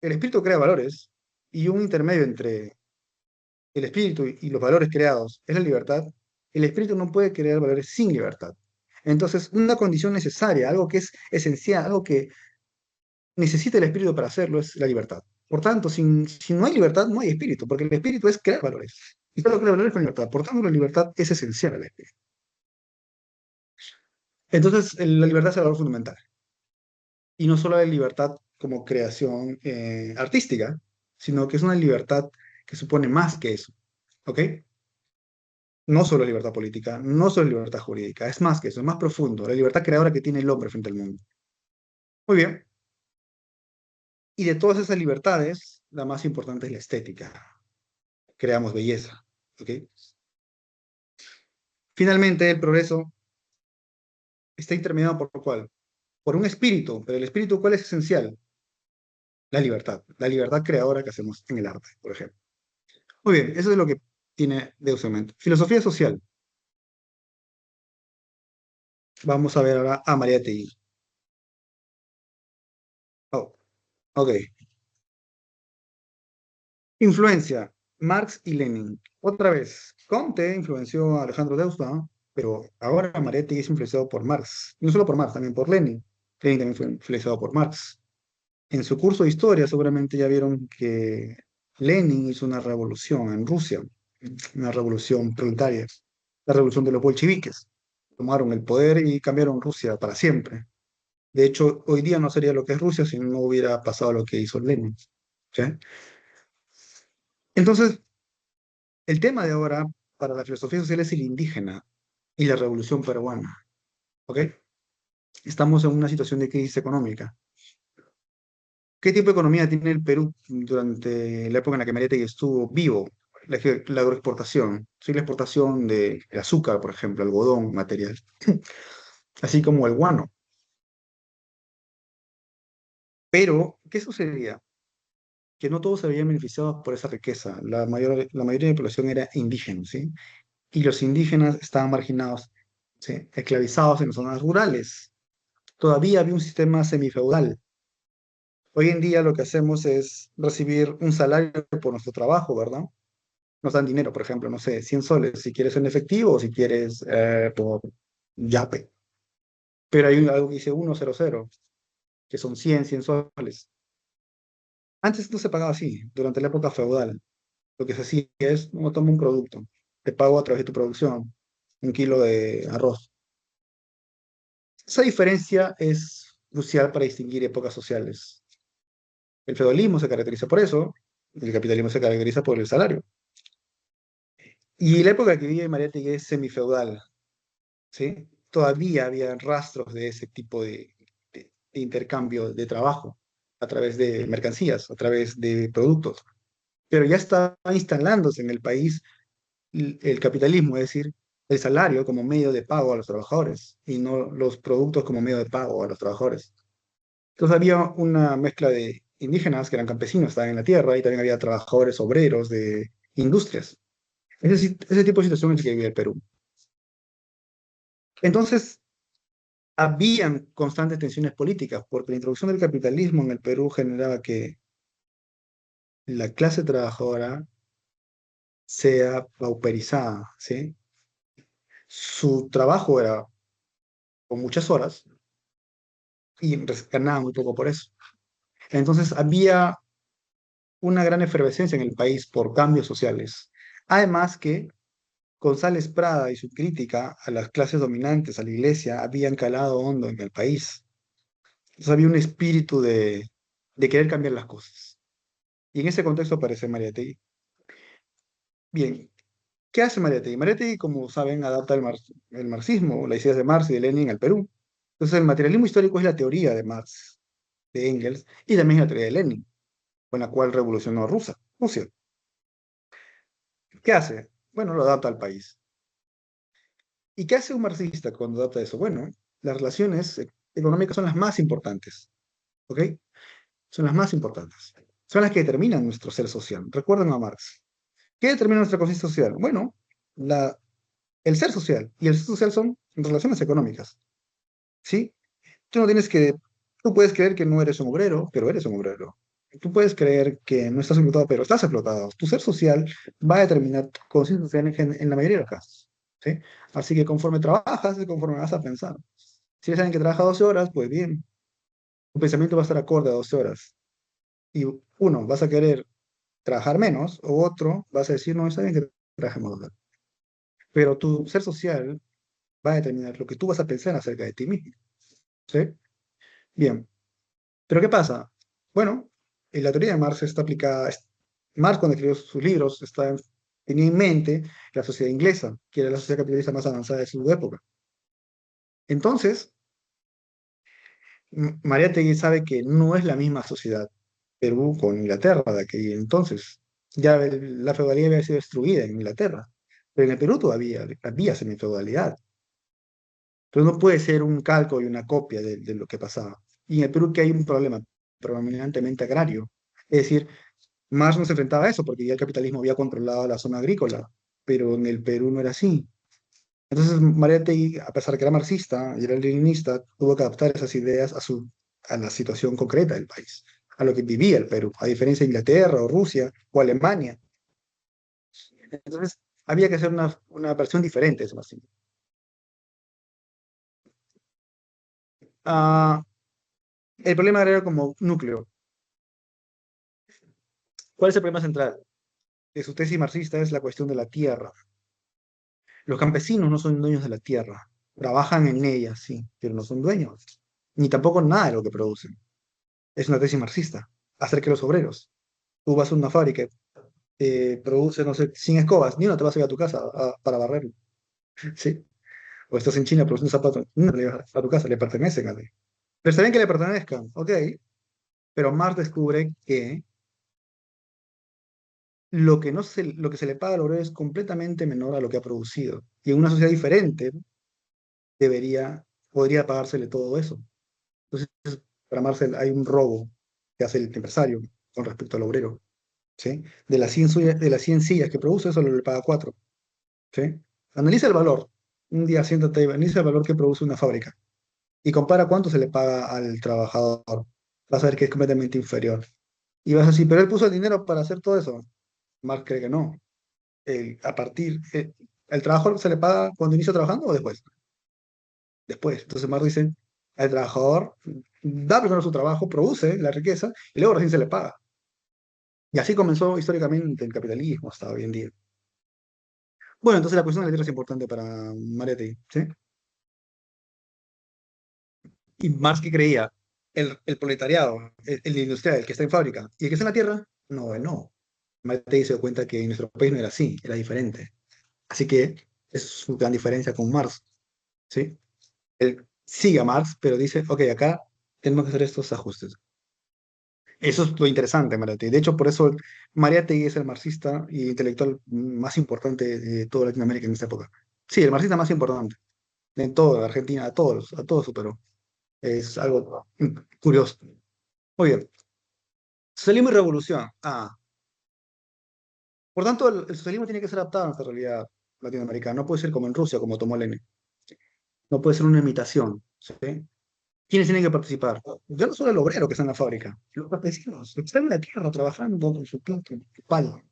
el espíritu crea valores y un intermedio entre el espíritu y los valores creados es la libertad, el espíritu no puede crear valores sin libertad. Entonces, una condición necesaria, algo que es esencial, algo que necesita el espíritu para hacerlo es la libertad. Por tanto, si no hay libertad, no hay espíritu, porque el espíritu es crear valores. Y todo crea valores con libertad. Por tanto, la libertad es esencial al espíritu. Entonces, la libertad es el valor fundamental. Y no solo la libertad como creación artística, sino que es una libertad que supone más que eso. ¿Ok? No solo libertad política, no solo libertad jurídica, es más que eso, es más profundo, la libertad creadora que tiene el hombre frente al mundo. Muy bien. Y de todas esas libertades, la más importante es la estética. Creamos belleza. ¿Ok? Finalmente, el progreso está intermediado por cuál? Por un espíritu, pero el espíritu, ¿cuál es esencial? La libertad creadora que hacemos en el arte, por ejemplo. Muy bien, eso es lo que tiene Deus Ex Machina. Filosofía social. Vamos a ver ahora a María Tegui. Oh, ok. Influencia, Marx y Lenin. Otra vez, Comte influenció a Alejandro Deusto, ¿no? Pero ahora Mariátegui es influenciado por Marx. Y no solo por Marx, también por Lenin. Lenin también fue influenciado por Marx. En su curso de historia seguramente ya vieron que Lenin hizo una revolución en Rusia, una revolución proletaria, la revolución de los bolcheviques. Tomaron el poder y cambiaron Rusia para siempre. De hecho, hoy día no sería lo que es Rusia si no hubiera pasado lo que hizo Lenin. ¿Sí? Entonces, el tema de ahora para la filosofía social es el indígena y la revolución peruana. ¿Ok? Estamos en una situación de crisis económica. ¿Qué tipo de economía tiene el Perú durante la época en la que Mariátegui estuvo vivo? La agroexportación, ¿sí? La exportación de el azúcar, por ejemplo, algodón, material, así como el guano. Pero, ¿qué sucedía? Que no todos se habían beneficiado por esa riqueza. La mayoría de la población era indígena, ¿sí? Y los indígenas estaban marginados, ¿sí? Esclavizados en las zonas rurales. Todavía había un sistema semifeudal. Hoy en día lo que hacemos es recibir un salario por nuestro trabajo, ¿verdad? Nos dan dinero, por ejemplo, no sé, 100 soles, si quieres en efectivo o si quieres por Yape. Pero hay algo que dice 100, que son 100 soles. Antes no se pagaba así, durante la época feudal. Lo que se hacía es, no, toma un producto, te pago a través de tu producción, 1 kilo de arroz. Esa diferencia es crucial para distinguir épocas sociales. El feudalismo se caracteriza por eso, el capitalismo se caracteriza por el salario. Y la época que vive Mariátegui es semifeudal, ¿sí? Todavía había rastros de ese tipo de intercambio de trabajo a través de mercancías, a través de productos. Pero ya está instalándose en el país el capitalismo, es decir, el salario como medio de pago a los trabajadores y no los productos como medio de pago a los trabajadores. Entonces había una mezcla de indígenas que eran campesinos, estaban en la tierra, y también había trabajadores obreros de industrias. Ese tipo de situación es el que vive el Perú. Entonces, habían constantes tensiones políticas, porque la introducción del capitalismo en el Perú generaba que la clase trabajadora sea pauperizada, ¿sí? Su trabajo era con muchas horas y ganaba muy poco por eso. Entonces, había una gran efervescencia en el país por cambios sociales. Además que González Prada y su crítica a las clases dominantes, a la iglesia, habían calado hondo en el país. Entonces había un espíritu de querer cambiar las cosas. Y en ese contexto aparece Mariátegui. Bien, ¿qué hace Mariátegui? Mariátegui, como saben, adapta el marxismo, las ideas de Marx y de Lenin al Perú. Entonces el materialismo histórico es la teoría de Marx, de Engels, y también es la teoría de Lenin, con la cual revolucionó Rusia. ¿Qué hace? Bueno, lo adapta al país. ¿Y qué hace un marxista cuando adapta eso? Bueno, las relaciones económicas son las más importantes, ¿ok? Son las más importantes. Son las que determinan nuestro ser social. Recuerden a Marx. ¿Qué determina nuestra conciencia social? Bueno, la, el ser social. Y el ser social son relaciones económicas, ¿sí? Tú no tienes que, tú puedes creer que no eres un obrero, pero eres un obrero. Tú puedes creer que no estás explotado, pero estás explotado. Tu ser social va a determinar tu conciencia social en la mayoría de los casos, ¿sí? Así que conforme trabajas, es conforme vas a pensar. Si eres alguien que trabaja 12 horas, pues bien, tu pensamiento va a estar acorde a 12 horas. Y uno, vas a querer trabajar menos, o otro, vas a decir, no, está bien que trabajemos 2 horas. Pero tu ser social va a determinar lo que tú vas a pensar acerca de ti mismo, ¿sí? Bien, pero ¿qué pasa? Bueno, en la teoría de Marx está aplicada, Marx cuando escribió sus libros tenía en mente la sociedad inglesa, que era la sociedad capitalista más avanzada de su época. Entonces, Mariátegui sabe que no es la misma sociedad Perú con Inglaterra de aquel entonces. Ya la feudalidad había sido destruida en Inglaterra, pero en el Perú todavía había semifeudalidad. Pero no puede ser un calco y una copia de lo que pasaba. Y en el Perú que hay un problema predominantemente agrario. Es decir, Marx no se enfrentaba a eso porque ya el capitalismo había controlado la zona agrícola, pero en el Perú no era así. Entonces, Mariátegui, a pesar de que era marxista y era leninista, tuvo que adaptar esas ideas a la situación concreta del país, a lo que vivía el Perú, a diferencia de Inglaterra o Rusia o Alemania. Entonces, había que hacer una versión diferente de ese marxismo. Ah, el problema agrario como núcleo. ¿Cuál es el problema central? De su tesis marxista es la cuestión de la tierra. Los campesinos no son dueños de la tierra. Trabajan en ella, sí, pero no son dueños. Ni tampoco nada de lo que producen. Es una tesis marxista. Hacer que los obreros. Tú vas a una fábrica, produce, no sé, 100 escobas, ni una te vas a ir a tu casa para barrerlo. ¿Sí? O estás en China produciendo zapatos, ni una te llevas a tu casa, le pertenecen a ti. Pero está bien que le pertenezcan, ok, pero Marx descubre que lo que se le paga al obrero es completamente menor a lo que ha producido. Y en una sociedad diferente podría pagársele todo eso. Entonces, para Marx hay un robo que hace el empresario con respecto al obrero. ¿Sí? De las 100 sillas que produce, solo le paga 4. ¿Sí? Analiza el valor. Un día siéntate y analiza el valor que produce una fábrica y compara cuánto se le paga al trabajador. Vas a ver que es completamente inferior. Y vas a decir, pero él puso el dinero para hacer todo eso. Marx cree que no. ¿El trabajador se le paga cuando inicia trabajando o después? Después. Entonces Marx dice, el trabajador da primero su trabajo, produce la riqueza y luego recién se le paga. Y así comenzó históricamente el capitalismo hasta hoy en día. Bueno, entonces la cuestión de la tierra es importante para Mariette, ¿sí? ¿Y Marx qué creía? El proletariado, el industrial, el que está en fábrica, y el que está en la tierra, no, no. Mariette se dio cuenta que en nuestro país no era así, era diferente. Así que es su gran diferencia con Marx, ¿sí? Él sigue a Marx, pero dice, ok, acá tenemos que hacer estos ajustes. Eso es lo interesante, Mariette. De hecho, por eso Mariette es el marxista y intelectual más importante de toda Latinoamérica en esta época. Sí, el marxista más importante en toda Argentina, a todos superó. Es algo curioso. Muy bien. Socialismo y revolución. Por tanto, el socialismo tiene que ser adaptado a nuestra realidad latinoamericana. No puede ser como en Rusia, como tomó Lenin. No puede ser una imitación. ¿Sí? ¿Quiénes tienen que participar? Ya no solo el obrero que está en la fábrica, los campesinos, los que están en la tierra trabajando con su plato, su palo.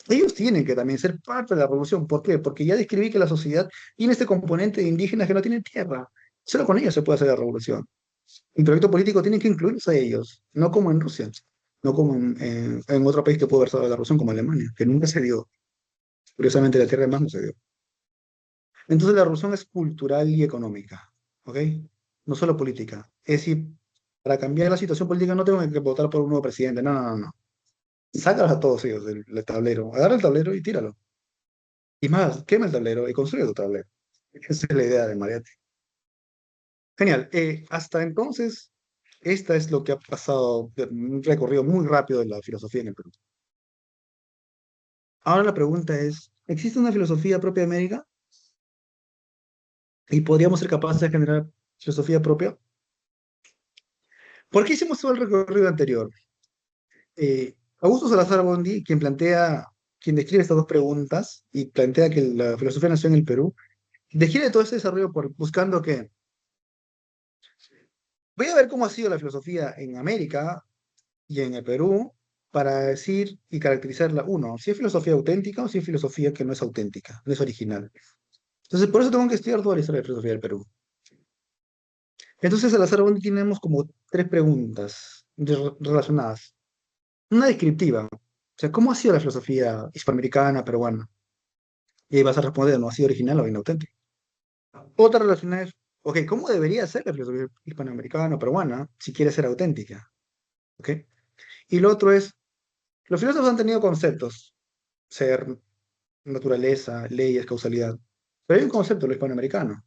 Ellos tienen que también ser parte de la revolución. ¿Por qué? Porque ya describí que la sociedad tiene este componente de indígenas que no tienen tierra. Solo con ellos se puede hacer la revolución. El proyecto político tiene que incluirse a ellos, no como en Rusia, no como en otro país que pudo haber estado la revolución como Alemania, que nunca se dio. Curiosamente, la tierra de más no se dio. Entonces, la revolución es cultural y económica, ¿ok? No solo política. Es decir, para cambiar la situación política no tengo que votar por un nuevo presidente, no, no, no, no. Sácalos a todos ellos del tablero, agarra el tablero y tíralo. Y más, quema el tablero y construye tu tablero. Esa es la idea de Mariette. Genial. Hasta entonces, esta es lo que ha pasado, un recorrido muy rápido de la filosofía en el Perú. Ahora la pregunta es, ¿existe una filosofía propia de América? ¿Y podríamos ser capaces de generar filosofía propia? ¿Por qué hicimos todo el recorrido anterior? Augusto Salazar Bondi, quien describe estas dos preguntas y plantea que la filosofía nació en el Perú, describe todo este desarrollo buscando que, voy a ver cómo ha sido la filosofía en América y en el Perú para decir y caracterizarla, uno, si es filosofía auténtica o si es filosofía que no es auténtica, no es original. Entonces, por eso tengo que estudiar toda la historia de la filosofía del Perú. Entonces, al azar tenemos como tres preguntas relacionadas. Una descriptiva, o sea, ¿cómo ha sido la filosofía hispanoamericana, peruana? Y ahí vas a responder, ¿no ha sido original o inauténtica? Otra relacionada es, ok, ¿cómo debería ser la filosofía hispanoamericana o peruana si quiere ser auténtica? ¿Ok? Y lo otro es, los filósofos han tenido conceptos, ser, naturaleza, leyes, causalidad, pero hay un concepto, lo hispanoamericano.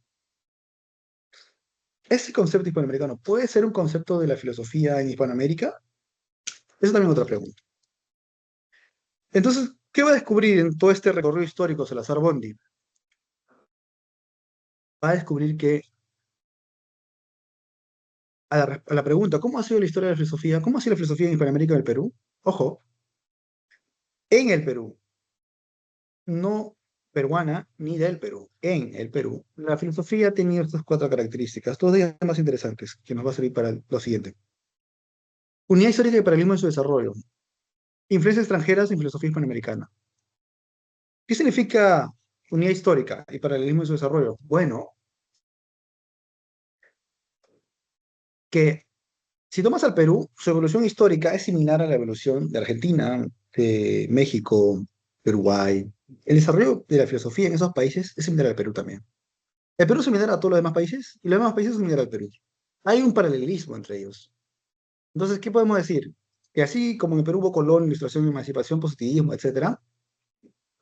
¿Ese concepto hispanoamericano puede ser un concepto de la filosofía en Hispanoamérica? Esa también es otra pregunta. Entonces, ¿qué va a descubrir en todo este recorrido histórico Salazar Bondi? Va a descubrir que a la pregunta, ¿cómo ha sido la historia de la filosofía? ¿Cómo ha sido la filosofía en Hispanoamérica del Perú? Ojo, en el Perú, no peruana ni del Perú, en el Perú, la filosofía ha tenido estas cuatro características, todas ellas más interesantes, que nos va a servir para lo siguiente. Unidad histórica y paralelismo en su desarrollo. Influencias extranjeras en filosofía hispanoamericana. ¿Qué significa unidad histórica y paralelismo en su desarrollo? Bueno, que si tomas al Perú, su evolución histórica es similar a la evolución de Argentina, de México, Uruguay. El desarrollo de la filosofía en esos países es similar al Perú también. El Perú es similar a todos los demás países y los demás países son similares al Perú. Hay un paralelismo entre ellos. Entonces, ¿qué podemos decir? Que así como en el Perú hubo Colón, Ilustración, Emancipación, Positivismo, etcétera,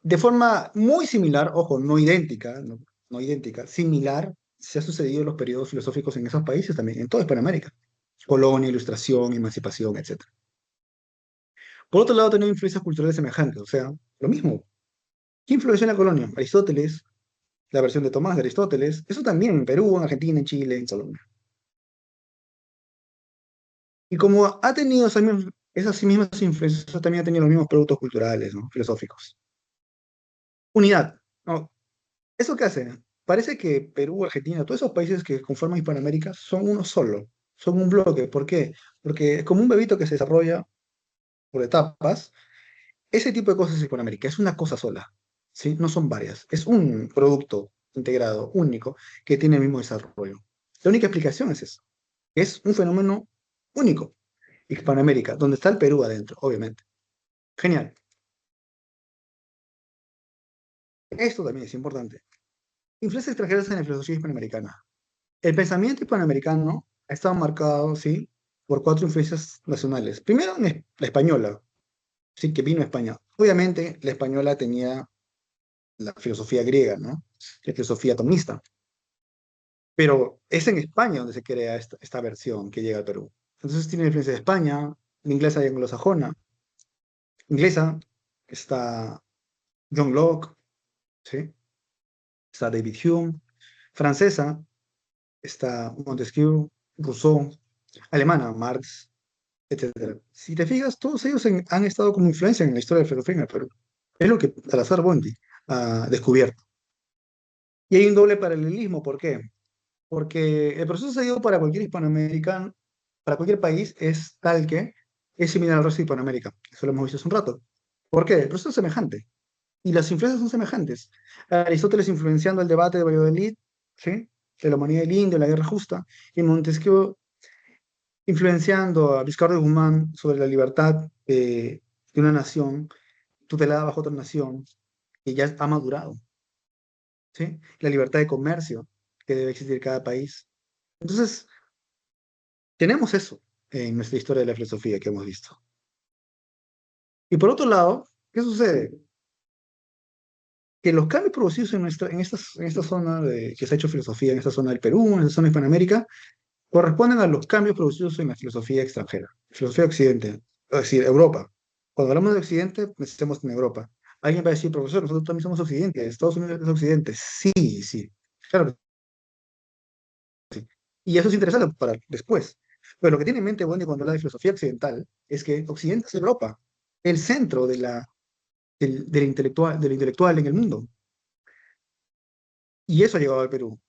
de forma muy similar, ojo, no idéntica, no idéntica, similar, se ha sucedido en los periodos filosóficos en esos países también, en toda Hispanoamérica. Colonia, Ilustración, Emancipación, etcétera. Por otro lado, tenemos influencias culturales semejantes, o sea, lo mismo. ¿Quién influenció en la colonia? Aristóteles, la versión de Tomás de Aristóteles, eso también en Perú, en Argentina, en Chile, en Colombia. Y como ha tenido esas mismas influencias, también ha tenido los mismos productos culturales, ¿no? Filosóficos. Unidad, ¿no? ¿Eso qué hace? Parece que Perú, Argentina, todos esos países que conforman Hispanoamérica son uno solo, son un bloque. ¿Por qué? Porque es como un bebito que se desarrolla por etapas. Ese tipo de cosas es Hispanoamérica, es una cosa sola, ¿sí? No son varias, es un producto integrado, único, que tiene el mismo desarrollo. La única explicación es eso, es un fenómeno único, Hispanoamérica, donde está el Perú adentro, obviamente. Genial. Esto también es importante. Influencias extranjeras en la filosofía hispanoamericana. El pensamiento hispanoamericano ha estado marcado, ¿sí? Por cuatro influencias nacionales. Primero, la española, sí, que vino a España. Obviamente, la española tenía la filosofía griega, ¿no? La filosofía tomista. Pero es en España donde se crea esta versión que llega al Perú. Entonces tiene influencia de España, la inglesa y anglosajona. Inglesa está John Locke, ¿sí? Está David Hume. Francesa está Montesquieu, Rousseau. Alemana, Marx, etcétera. Si te fijas, todos ellos han estado como influencia en la historia de la filosofía en el Perú. Es lo que Salazar Bondi ha descubierto. Y hay un doble paralelismo, ¿por qué? Porque el proceso seguido para cualquier hispanoamericano, para cualquier país, es tal que es similar al resto de Hispanoamérica. Eso lo hemos visto hace un rato. ¿Por qué? El proceso es semejante y las influencias son semejantes. Aristóteles influenciando el debate de Valladolid, ¿sí? De la humanidad del indio, la guerra justa, y Montesquieu influenciando a Vizcarra de Guzmán sobre la libertad de una nación tutelada bajo otra nación que ya ha madurado, ¿sí? La libertad de comercio que debe existir en cada país. Entonces, tenemos eso en nuestra historia de la filosofía que hemos visto. Y por otro lado, ¿qué sucede? Que los cambios producidos en esta zona que se ha hecho filosofía, en esta zona del Perú, en esta zona de Hispanoamérica, corresponden a los cambios producidos en la filosofía extranjera, filosofía occidente, es decir, Europa. Cuando hablamos de Occidente, pensemos en Europa. Alguien va a decir, profesor, nosotros también somos Occidente, Estados Unidos es Occidente. Sí, sí, claro. Y eso es interesante para después. Pero lo que tiene en mente Wendy cuando habla de filosofía occidental es que Occidente es Europa, el centro del intelectual en el mundo. Y eso ha llegado al Perú.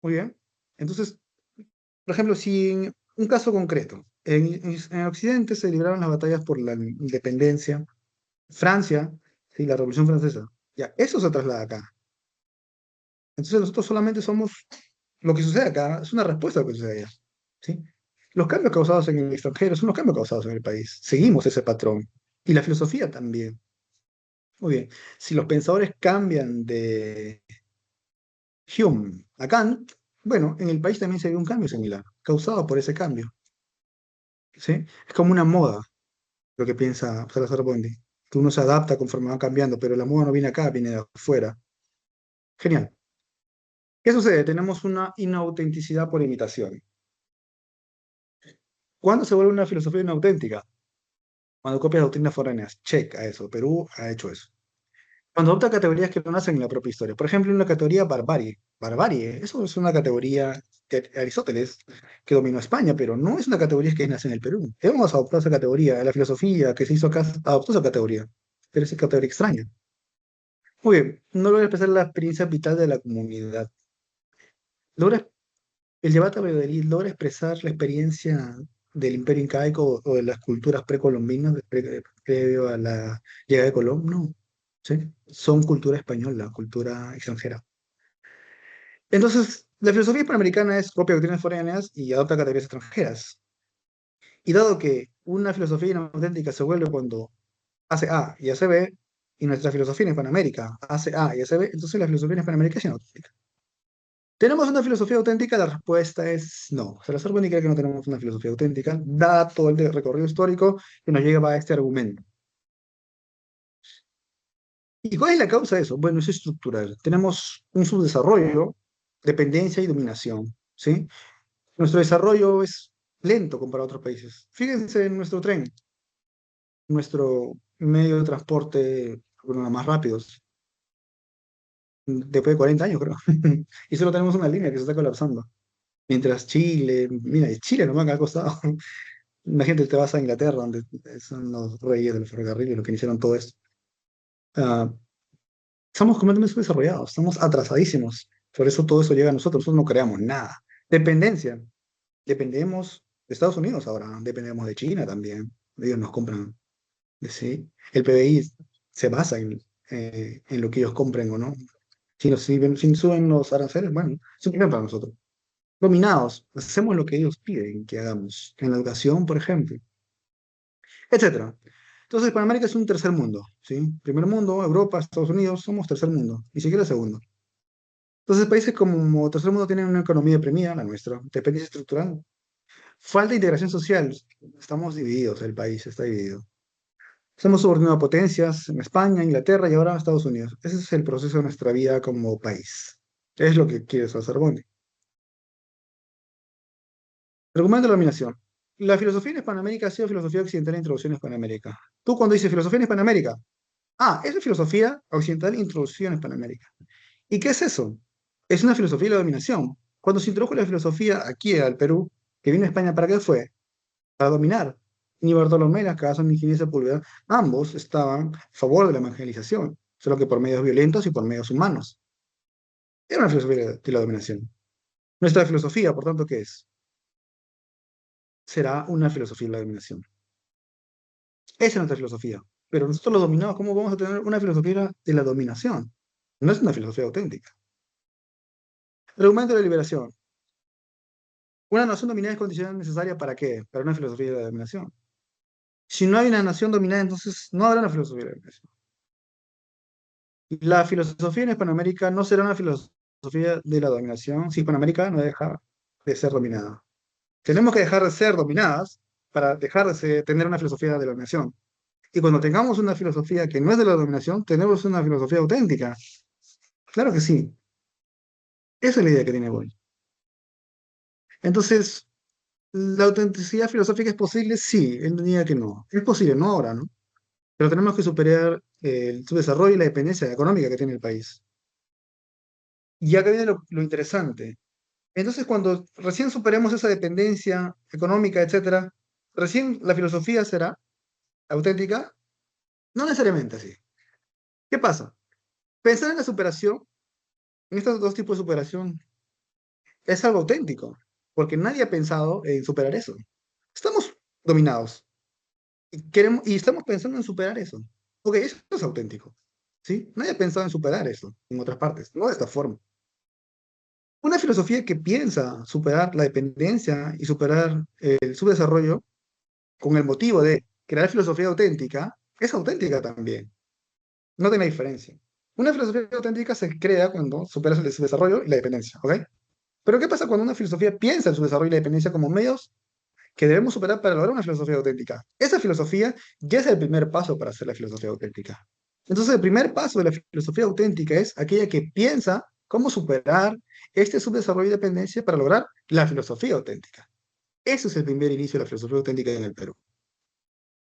Muy bien. Entonces, por ejemplo, si en un caso concreto, en Occidente se libraron las batallas por la independencia, Francia, sí, la Revolución Francesa, ya, eso se traslada acá. Entonces nosotros solamente somos lo que sucede acá, es una respuesta a lo que sucede allá, ¿sí? Los cambios causados en el extranjero son los cambios causados en el país. Seguimos ese patrón. Y la filosofía también. Muy bien. Si los pensadores cambian de Hume a Kant, bueno, en el país también se ve un cambio similar, causado por ese cambio, ¿sí? Es como una moda, lo que piensa Salazar Bondi, que uno se adapta conforme va cambiando, pero la moda no viene acá, viene de afuera. Genial. ¿Qué sucede? Tenemos una inautenticidad por imitación. ¿Cuándo se vuelve una filosofía inauténtica? Cuando copia doctrinas foráneas. Check a eso. Perú ha hecho eso. Cuando adopta categorías que no nacen en la propia historia. Por ejemplo, una categoría barbarie. Barbarie, eso es una categoría de Aristóteles que dominó España, pero no es una categoría que nace en el Perú. Hemos adoptado esa categoría. La filosofía que se hizo acá adoptó esa categoría. Pero es una categoría extraña. Muy bien, no logra expresar la experiencia vital de la comunidad. Logra, el debate a Valladolid logra expresar la experiencia del imperio incaico o de las culturas precolombinas previo a la llegada de Colón. No, ¿sí? Son cultura española, cultura extranjera. Entonces, La filosofía hispanoamericana es copia de doctrinas foráneas y adopta categorías extranjeras. Y dado que una filosofía inauténtica se vuelve cuando hace A y hace B, y nuestra filosofía en Hispanoamérica hace A y hace B, entonces la filosofía en Hispanoamérica es inauténtica. ¿Tenemos una filosofía auténtica? La respuesta es no. Salazar Boni cree que no tenemos una filosofía auténtica, dado todo el recorrido histórico que nos lleva a este argumento. ¿Y cuál es la causa de eso? Bueno, es estructural. Tenemos un subdesarrollo, dependencia y dominación, ¿sí? Nuestro desarrollo es lento comparado a otros países. Fíjense en nuestro tren, nuestro medio de transporte, uno de los más rápidos, después de 40 años, creo. Y solo tenemos una línea que se está colapsando. Mientras Chile, mira, Chile nomás que ha costado. Imagínate, te vas a Inglaterra, donde son los reyes del ferrocarril y los que iniciaron todo esto. Ah, estamos completamente subdesarrollados, estamos atrasadísimos. Por eso todo eso llega a nosotros, nosotros no creamos nada. Dependencia, dependemos de Estados Unidos ahora, dependemos de China también. Ellos nos compran, ¿sí? El PBI se basa en lo que ellos compren o no. Si suben los aranceles, bueno, es un problema para nosotros. Dominados, hacemos lo que ellos piden que hagamos, en la educación, por ejemplo, etcétera. Entonces, Panamérica es un tercer mundo, ¿sí? Primer mundo, Europa, Estados Unidos, somos tercer mundo, ni siquiera segundo. Entonces, países como tercer mundo tienen una economía deprimida, la nuestra, dependencia estructural, falta de integración social, estamos divididos, el país está dividido. Somos subordinados a potencias en España, Inglaterra y ahora Estados Unidos. Ese es el proceso de nuestra vida como país. Es lo que quiere Sorbonne. Argumento de la dominación. La filosofía en Hispanoamérica ha sido filosofía occidental de introducción en Hispanoamérica. Tú cuando dices filosofía en Hispanoamérica, esa es filosofía occidental introducida en Hispanoamérica. ¿Y qué es eso? Es una filosofía de la dominación. Cuando se introdujo la filosofía aquí al Perú, que vino a España, ¿para qué fue? Para dominar. Ni Bartolomé Las ni Ginés Sepúlveda, ambos estaban a favor de la evangelización, solo que por medios violentos y por medios humanos. Era una filosofía de la dominación. Nuestra filosofía, por tanto, ¿qué es? Será una filosofía de la dominación. Esa es nuestra filosofía. Pero nosotros lo dominamos. ¿Cómo vamos a tener una filosofía de la dominación? No es una filosofía auténtica. El argumento de la liberación. Una nación dominada es condición necesaria ¿para qué? Para una filosofía de la dominación. Si no hay una nación dominada, entonces no habrá una filosofía de la dominación. La filosofía en Hispanoamérica no será una filosofía de la dominación si Hispanoamérica no deja de ser dominada. Tenemos que dejar de ser dominadas para dejar de tener una filosofía de la dominación. Y cuando tengamos una filosofía que no es de la dominación, tenemos una filosofía auténtica. Claro que sí. Esa es la idea que tiene Boy. Entonces, ¿la autenticidad filosófica es posible? Sí, él diría que no. Es posible, no ahora, ¿no? Pero tenemos que superar el subdesarrollo y la dependencia económica que tiene el país. Y acá viene lo interesante. Entonces, cuando recién superemos esa dependencia económica, etcétera, recién la filosofía será auténtica. No necesariamente así. ¿Qué pasa? Pensar en la superación, en estos dos tipos de superación, es algo auténtico, porque nadie ha pensado en superar eso. Estamos dominados y estamos pensando en superar eso. Ok, eso es auténtico. ¿Sí? Nadie ha pensado en superar eso en otras partes, no de esta forma. Una filosofía que piensa superar la dependencia y superar el subdesarrollo con el motivo de crear filosofía auténtica, es auténtica también. No tiene diferencia. Una filosofía auténtica se crea cuando superas el subdesarrollo y la dependencia, ¿ok? Pero ¿qué pasa cuando una filosofía piensa en su desarrollo y la dependencia como medios que debemos superar para lograr una filosofía auténtica? Esa filosofía ya es el primer paso para hacer la filosofía auténtica. Entonces, el primer paso de la filosofía auténtica es aquella que piensa cómo superar este subdesarrollo y dependencia para lograr la filosofía auténtica. Ese es el primer inicio de la filosofía auténtica en el Perú.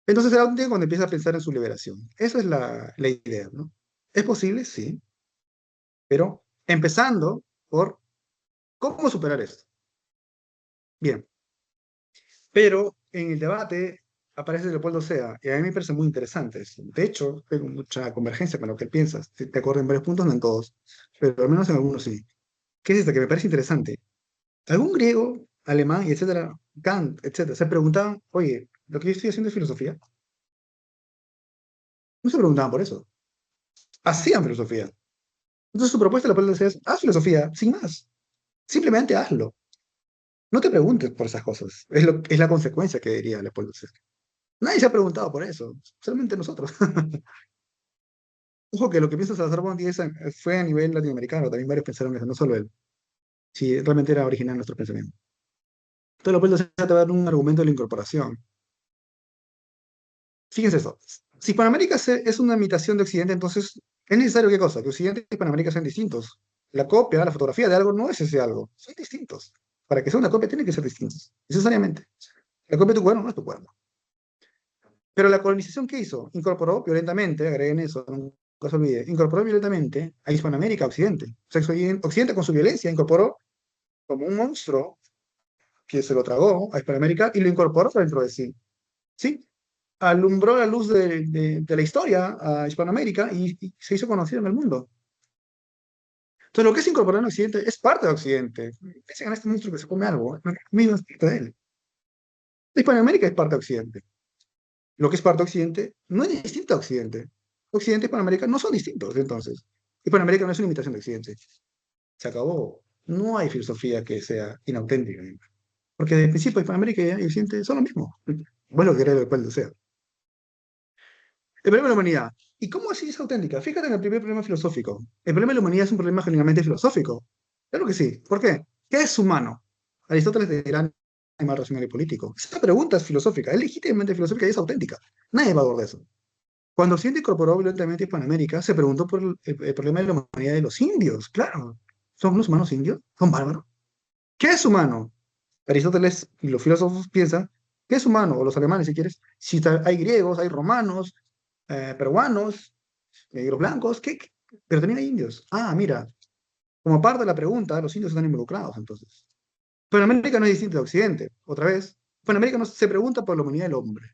Entonces, será un día cuando empieza a pensar en su liberación. Esa es la idea, ¿no? ¿Es posible? Sí, pero empezando por cómo superar esto. Bien, pero en el debate aparece Leopoldo Sea, y a mí me parece muy interesante eso. De hecho, tengo mucha convergencia con lo que él piensa. Si te acuerdas en varios puntos, no en todos, pero al menos en algunos sí. ¿Qué es esto que me parece interesante? Algún griego, alemán, y etcétera, Kant, etcétera, se preguntaban, oye, ¿lo que yo estoy haciendo es filosofía? No se preguntaban por eso. Hacían filosofía. Entonces su propuesta, Leopoldo Sea, es, haz filosofía, sin más. Simplemente hazlo. No te preguntes por esas cosas. Es la consecuencia que diría Leopoldo II. Nadie se ha preguntado por eso, solamente nosotros. Ojo que lo que piensa Salazar Bondi fue a nivel latinoamericano, también varios pensaron eso, no solo él. Si realmente era original nuestro pensamiento. Entonces Leopoldo II te va a dar un argumento de la incorporación. Fíjense eso. Si Hispanoamérica es una imitación de Occidente, entonces es necesario ¿qué cosa? Que Occidente y Hispanoamérica sean distintos. La copia, la fotografía de algo no es ese algo, son distintos. Para que sea una copia tienen que ser distintos, necesariamente. La copia de tu cuerno no es tu cuerno. Pero la colonización, ¿qué hizo? Incorporó violentamente, agreguen eso, nunca se olvide, incorporó violentamente a Hispanoamérica, a Occidente. O sea, Occidente con su violencia incorporó como un monstruo que se lo tragó a Hispanoamérica y lo incorporó dentro de sí. ¿Sí? Alumbró la luz de la historia a Hispanoamérica y se hizo conocido en el mundo. Entonces, lo que es incorporar en Occidente es parte de Occidente. Piensen en este monstruo que se come algo, mismo es parte de él. Hispanoamérica es parte de Occidente. Lo que es parte de Occidente no es distinto a Occidente. Occidente y Hispanoamérica no son distintos, entonces. Hispanoamérica no es una imitación de Occidente. Se acabó. No hay filosofía que sea inauténtica. Porque de principio Hispanoamérica y Occidente son lo mismo. Bueno, lo que querés después sea. El problema de la humanidad. ¿Y cómo así es auténtica? Fíjate en el primer problema filosófico. El problema de la humanidad es un problema genuinamente filosófico. Claro que sí. ¿Por qué? ¿Qué es humano? Aristóteles dirá animal racional y político. Esa pregunta es filosófica, es legítimamente filosófica y es auténtica. Nadie va a dudar de eso. Cuando Occidente incorporó violentamente a Hispanoamérica, se preguntó por el problema de la humanidad de los indios. Claro. ¿Son los humanos indios? ¿Son bárbaros? ¿Qué es humano? Aristóteles y los filósofos piensan, ¿qué es humano? O los alemanes, si quieres. Si hay griegos, hay romanos, peruanos, negros blancos, pero también hay indios. Ah, mira, como parte de la pregunta, los indios están involucrados entonces. Pero América no es distinta de Occidente, otra vez. América no se pregunta por la humanidad del hombre.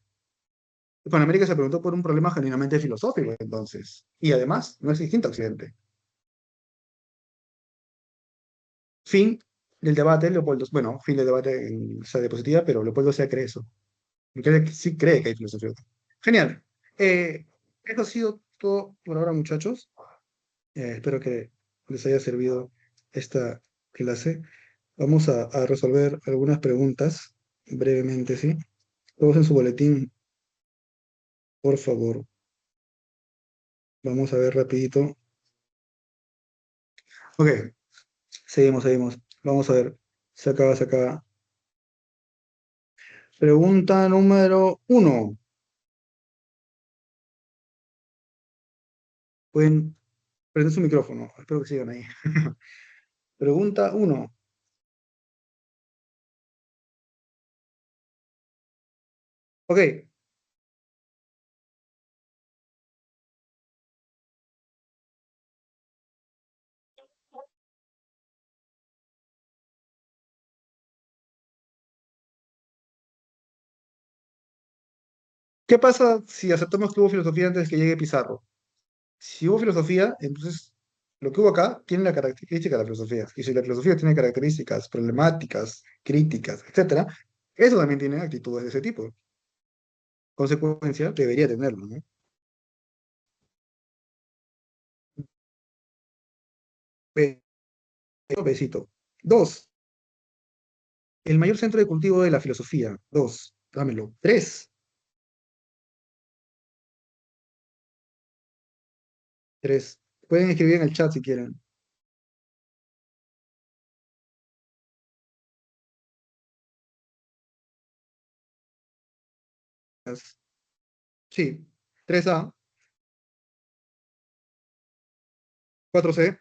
América se preguntó por un problema genuinamente filosófico, entonces. Y además, no es distinto a Occidente. Fin del debate, Leopoldo, bueno, fin del debate en esa diapositiva, pero Leopoldo se cree eso. Sí cree que hay filosofía. Genial. Esto ha sido todo por ahora, muchachos. Espero que les haya servido esta clase. Vamos a resolver algunas preguntas brevemente, ¿sí? Todos en su boletín, por favor. Vamos a ver rapidito. Ok, seguimos. Vamos a ver. Se acaba. Pregunta número uno. Pueden prender su micrófono. Espero que sigan ahí. Pregunta uno. Ok, ¿qué pasa si aceptamos que hubo filosofía antes de que llegue Pizarro? Si hubo filosofía, entonces lo que hubo acá tiene la característica de la filosofía. Y si la filosofía tiene características problemáticas, críticas, etcétera, eso también tiene actitudes de ese tipo. Consecuencia, debería tenerlo, ¿no? Be- Besito. Dos, el mayor centro de cultivo de la filosofía. Dos, dámelo. Tres, tres. Pueden escribir en el chat si quieren. Sí. Tres a 4C.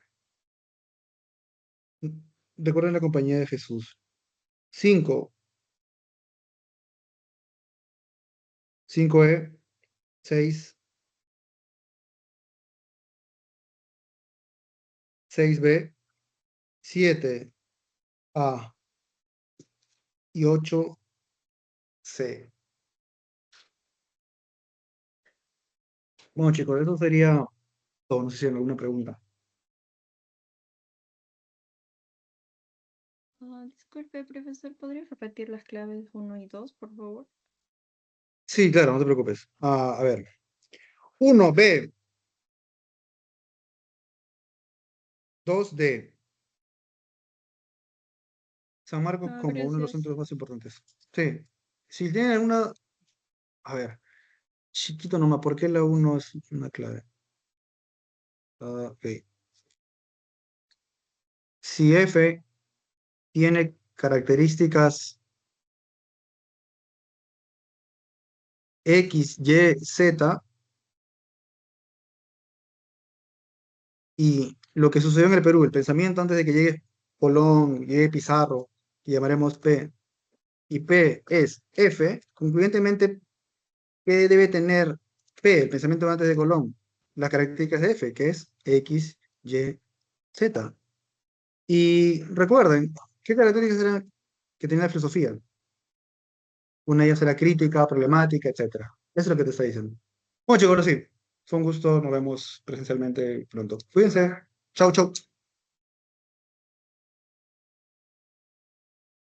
Recuerden la compañía de Jesús. Cinco, cinco e 6, seis b 7A y 8C. Bueno, chicos, eso sería todo. No sé si hay alguna pregunta. Disculpe, profesor, ¿podría repetir las claves uno y 2, por favor? Sí, claro, no te preocupes. A ver. Uno b 2D, San Marcos Ah, como uno de los gracias. centros más importantes. Sí. Si tienen alguna, a ver, chiquito nomás, ¿por qué la uno es una clave? Ok. Si F tiene características X, Y, Z, y lo que sucedió en el Perú, el pensamiento antes de que llegue Colón, llegue Pizarro, que llamaremos P, y P es F, concluyentemente, ¿qué debe tener P, el pensamiento antes de Colón? Las características de F, que es X, Y, Z. Y recuerden, ¿qué características eran que tenía la filosofía? Una de ellas era crítica, problemática, etcétera. Eso es lo que te está diciendo. Bueno, chicos, ahora sí. Fue un gusto. Nos vemos presencialmente pronto. Cuídense. Chau, chau.